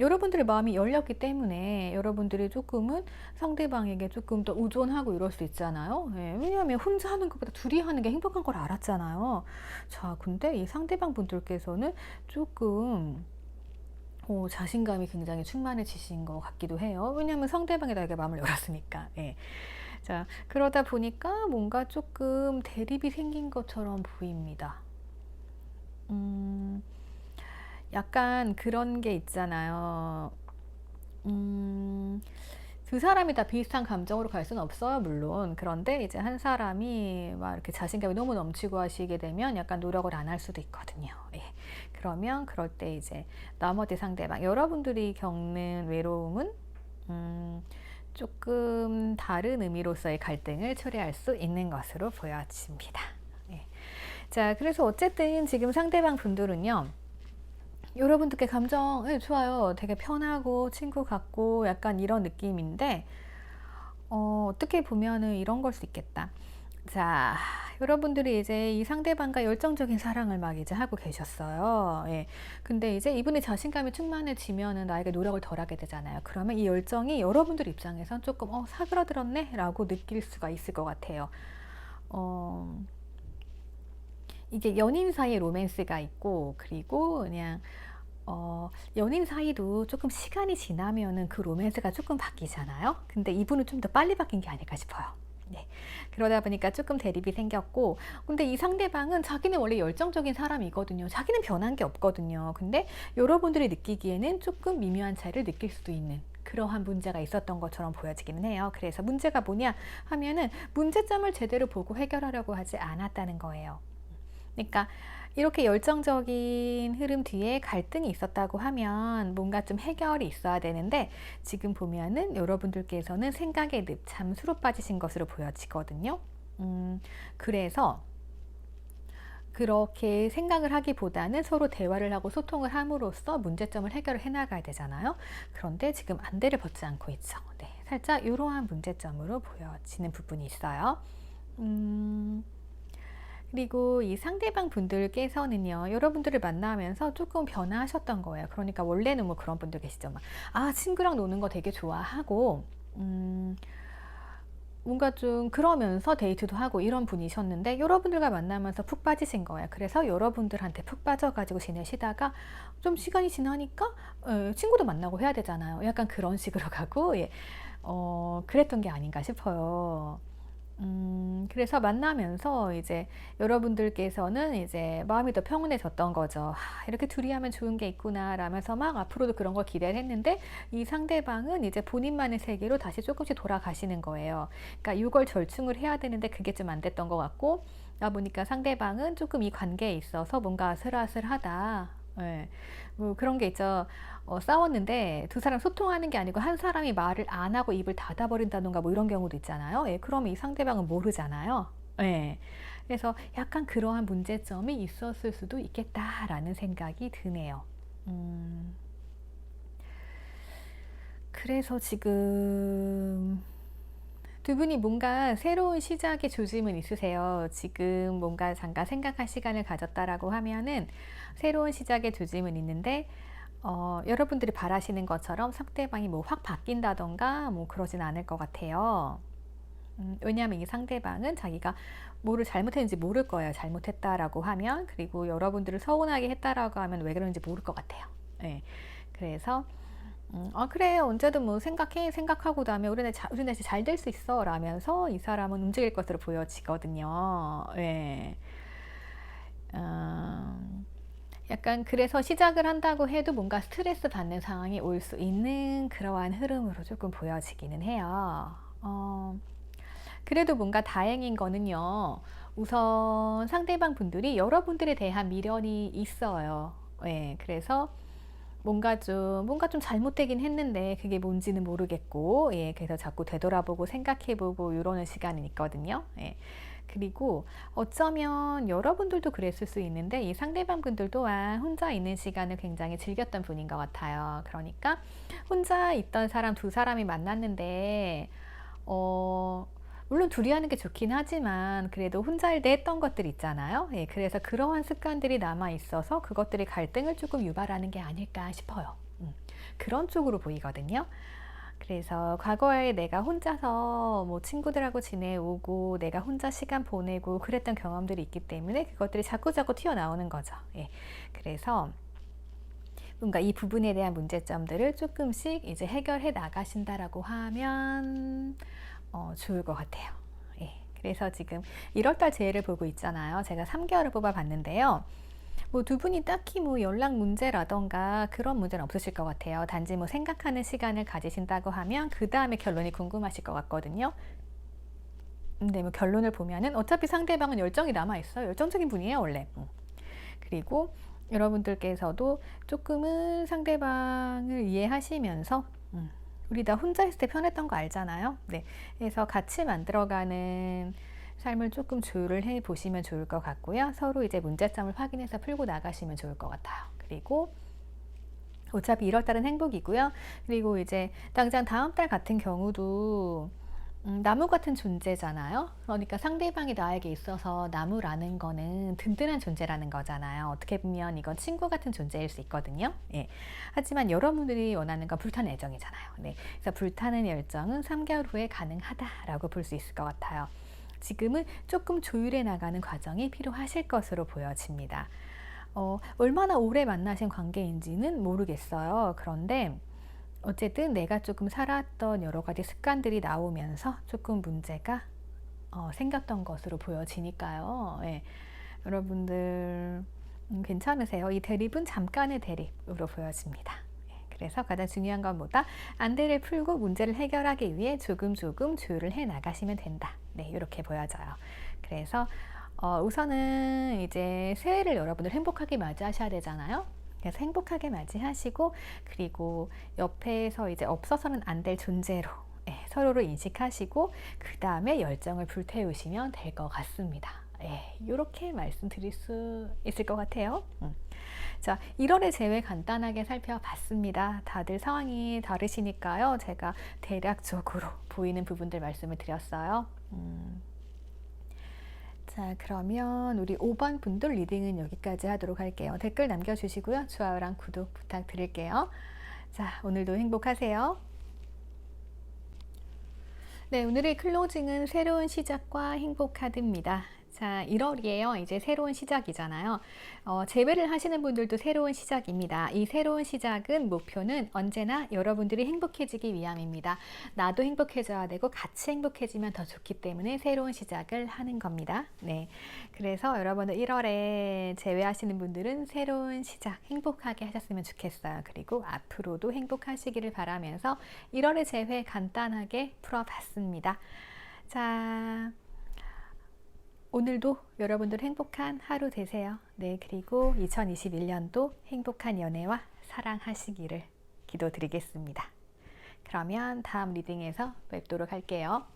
여러분들의 마음이 열렸기 때문에 여러분들이 조금은 상대방에게 조금 더 의존하고 이럴 수 있잖아요. 예, 왜냐하면 혼자 하는 것보다 둘이 하는 게 행복한 걸 알았잖아요. 자, 근데 이 상대방 분들께서는 조금 자신감이 굉장히 충만해지신 것 같기도 해요. 왜냐하면 상대방이 나에게 마음을 열었으니까. 예. 자, 그러다 보니까 뭔가 조금 대립이 생긴 것처럼 보입니다. 약간 그런 게 있잖아요. 두 사람이 다 비슷한 감정으로 갈 수는 없어요, 물론. 그런데 이제 한 사람이 막 이렇게 자신감이 너무 넘치고 하시게 되면 약간 노력을 안 할 수도 있거든요. 예. 그러면 그럴 때 이제 나머지 상대방, 여러분들이 겪는 외로움은 조금 다른 의미로서의 갈등을 초래할 수 있는 것으로 보여집니다. 예. 자, 그래서 어쨌든 지금 상대방 분들은요, 여러분들께 감정 좋아요. 되게 편하고 친구 같고 약간 이런 느낌인데, 어떻게 보면은 이런 걸 수 있겠다. 자, 여러분들이 이제 이 상대방과 열정적인 사랑을 막 이제 하고 계셨어요. 예. 근데 이제 이분의 자신감이 충만해지면은 나에게 노력을 덜 하게 되잖아요. 그러면 이 열정이 여러분들 입장에선 조금, 사그라들었네? 라고 느낄 수가 있을 것 같아요. 이게 연인 사이에 로맨스가 있고, 그리고 그냥 연인 사이도 조금 시간이 지나면은 그 로맨스가 조금 바뀌잖아요. 근데 이분은 좀 더 빨리 바뀐 게 아닐까 싶어요. 네. 그러다 보니까 조금 대립이 생겼고, 근데 이 상대방은 자기는 원래 열정적인 사람이거든요. 자기는 변한 게 없거든요. 근데 여러분들이 느끼기에는 조금 미묘한 차이를 느낄 수도 있는 그러한 문제가 있었던 것처럼 보여지기는 해요. 그래서 문제가 뭐냐 하면은 문제점을 제대로 보고 해결하려고 하지 않았다는 거예요. 그러니까 이렇게 열정적인 흐름 뒤에 갈등이 있었다고 하면 뭔가 좀 해결이 있어야 되는데, 지금 보면은 여러분들께서는 생각의 늪, 잠수로 빠지신 것으로 보여지거든요. 그래서 그렇게 생각을 하기보다는 서로 대화를 하고 소통을 함으로써 문제점을 해결을 해 나가야 되잖아요. 그런데 지금 안대를 벗지 않고 있죠. 네, 살짝 이러한 문제점으로 보여지는 부분이 있어요. 음, 그리고 이 상대방 분들께서는요, 여러분들을 만나면서 조금 변화하셨던 거예요. 그러니까 원래는 뭐 그런 분들 계시죠. 막, 아, 친구랑 노는 거 되게 좋아하고, 뭔가 좀 그러면서 데이트도 하고 이런 분이셨는데 여러분들과 만나면서 푹 빠지신 거예요. 그래서 여러분들한테 푹 빠져가지고 지내시다가 좀 시간이 지나니까 친구도 만나고 해야 되잖아요. 약간 그런 식으로 가고 예. 그랬던 게 아닌가 싶어요. 그래서 만나면서 이제 여러분들께서는 이제 마음이 더 평온해졌던 거죠. 이렇게 둘이 하면 좋은 게 있구나 라면서 막 앞으로도 그런 걸 기대를 했는데 이 상대방은 이제 본인만의 세계로 다시 조금씩 돌아가시는 거예요. 그러니까 이걸 절충을 해야 되는데 그게 좀 안 됐던 것 같고, 보니까 상대방은 조금 이 관계에 있어서 뭔가 아슬아슬하다. 예. 뭐 그런 게 있죠. 싸웠는데 두 사람 소통하는 게 아니고 한 사람이 말을 안 하고 입을 닫아버린다던가 뭐 이런 경우도 있잖아요. 예, 그러면 이 상대방은 모르잖아요. 예. 그래서 약간 그러한 문제점이 있었을 수도 있겠다라는 생각이 드네요. 그래서 지금 두 분이 뭔가 새로운 시작의 조짐은 있으세요. 지금 뭔가 잠깐 생각할 시간을 가졌다라고 하면은 새로운 시작의 조짐은 있는데 여러분들이 바라시는 것처럼 상대방이 뭐 확 바뀐다던가 뭐 그러진 않을 것 같아요. 왜냐하면 이 상대방은 자기가 뭐를 잘못했는지 모를 거예요. 잘못했다라고 하면. 그리고 여러분들을 서운하게 했다라고 하면 왜 그런지 모를 것 같아요. 네. 그래서 그래 언제든 뭐 생각해 생각하고 나면 우리네 잘 될 수 있어 라면서 이 사람은 움직일 것으로 보여지거든요. 예. 약간 그래서 시작을 한다고 해도 뭔가 스트레스 받는 상황이 올 수 있는 그러한 흐름으로 조금 보여지기는 해요. 그래도 뭔가 다행인 거는요. 우선 상대방 분들이 여러분들에 대한 미련이 있어요. 예, 그래서 뭔가 좀 잘못되긴 했는데 그게 뭔지는 모르겠고, 예, 그래서 자꾸 되돌아보고 생각해보고 이러는 시간은 있거든요. 예. 그리고 어쩌면 여러분들도 그랬을 수 있는데 이 상대방 분들 또한 혼자 있는 시간을 굉장히 즐겼던 분인 것 같아요. 그러니까 혼자 있던 사람 두 사람이 만났는데 물론 둘이 하는 게 좋긴 하지만 그래도 혼자일 때 했던 것들 있잖아요. 예, 그래서 그러한 습관들이 남아 있어서 그것들이 갈등을 조금 유발하는 게 아닐까 싶어요. 그런 쪽으로 보이거든요. 그래서 과거에 내가 혼자서 뭐 친구들하고 지내오고 내가 혼자 시간 보내고 그랬던 경험들이 있기 때문에 그것들이 자꾸자꾸 튀어나오는 거죠. 예. 그래서 뭔가 이 부분에 대한 문제점들을 조금씩 이제 해결해 나가신다라고 하면 좋을 것 같아요. 예. 그래서 지금 1월달 재해를 보고 있잖아요. 제가 3개월을 뽑아봤는데요. 뭐 두 분이 딱히 뭐 연락 문제라던가 그런 문제는 없으실 것 같아요. 단지 뭐 생각하는 시간을 가지신다고 하면 그 다음에 결론이 궁금하실 것 같거든요. 근데 뭐 결론을 보면은 어차피 상대방은 열정이 남아있어요. 열정적인 분이에요, 원래. 그리고 여러분들께서도 조금은 상대방을 이해하시면서 우리 다 혼자 있을 때 편했던 거 알잖아요. 네. 그래서 같이 만들어가는 삶을 조금 조율을 해 보시면 좋을 것 같고요. 서로 이제 문제점을 확인해서 풀고 나가시면 좋을 것 같아요. 그리고 어차피 1월달은 행복이고요. 그리고 이제 당장 다음 달 같은 경우도 나무 같은 존재잖아요. 그러니까 상대방이 나에게 있어서 나무라는 거는 든든한 존재라는 거잖아요. 어떻게 보면 이건 친구 같은 존재일 수 있거든요. 예. 하지만 여러분들이 원하는 건 불타는 애정이잖아요. 네. 그래서 불타는 열정은 3개월 후에 가능하다라고 볼 수 있을 것 같아요. 지금은 조금 조율해 나가는 과정이 필요하실 것으로 보여집니다. 얼마나 오래 만나신 관계인지는 모르겠어요. 그런데 어쨌든 내가 조금 살았던 여러 가지 습관들이 나오면서 조금 문제가 생겼던 것으로 보여지니까요. 예. 여러분들 괜찮으세요? 이 대립은 잠깐의 대립으로 보여집니다. 그래서 가장 중요한 건 뭐다? 안대를 풀고 문제를 해결하기 위해 조금 조율을 해 나가시면 된다. 네, 이렇게 보여져요. 그래서 우선은 이제 새해를 여러분들 행복하게 맞이하셔야 되잖아요. 그래서 행복하게 맞이하시고 그리고 옆에서 이제 없어서는 안 될 존재로 서로를 인식하시고 그 다음에 열정을 불태우시면 될 것 같습니다. 예, 이렇게 말씀드릴 수 있을 것 같아요. 자, 1월의 재회 간단하게 살펴봤습니다. 다들 상황이 다르시니까요. 제가 대략적으로 보이는 부분들 말씀을 드렸어요. 자, 그러면 우리 5번 분들 리딩은 여기까지 하도록 할게요. 댓글 남겨주시고요. 좋아요랑 구독 부탁드릴게요. 자, 오늘도 행복하세요. 네, 오늘의 클로징은 새로운 시작과 행복 카드입니다. 자, 1월이에요. 이제 새로운 시작이잖아요. 재회를 하시는 분들도 새로운 시작입니다. 이 새로운 시작은 목표는 언제나 여러분들이 행복해지기 위함입니다. 나도 행복해져야 되고 같이 행복해지면 더 좋기 때문에 새로운 시작을 하는 겁니다. 네, 그래서 여러분들 1월에 재회하시는 분들은 새로운 시작 행복하게 하셨으면 좋겠어요. 그리고 앞으로도 행복하시기를 바라면서 1월의 재회 간단하게 풀어봤습니다. 자, 오늘도 여러분들 행복한 하루 되세요. 네, 그리고 2021년도 행복한 연애와 사랑하시기를 기도드리겠습니다. 그러면 다음 리딩에서 뵙도록 할게요.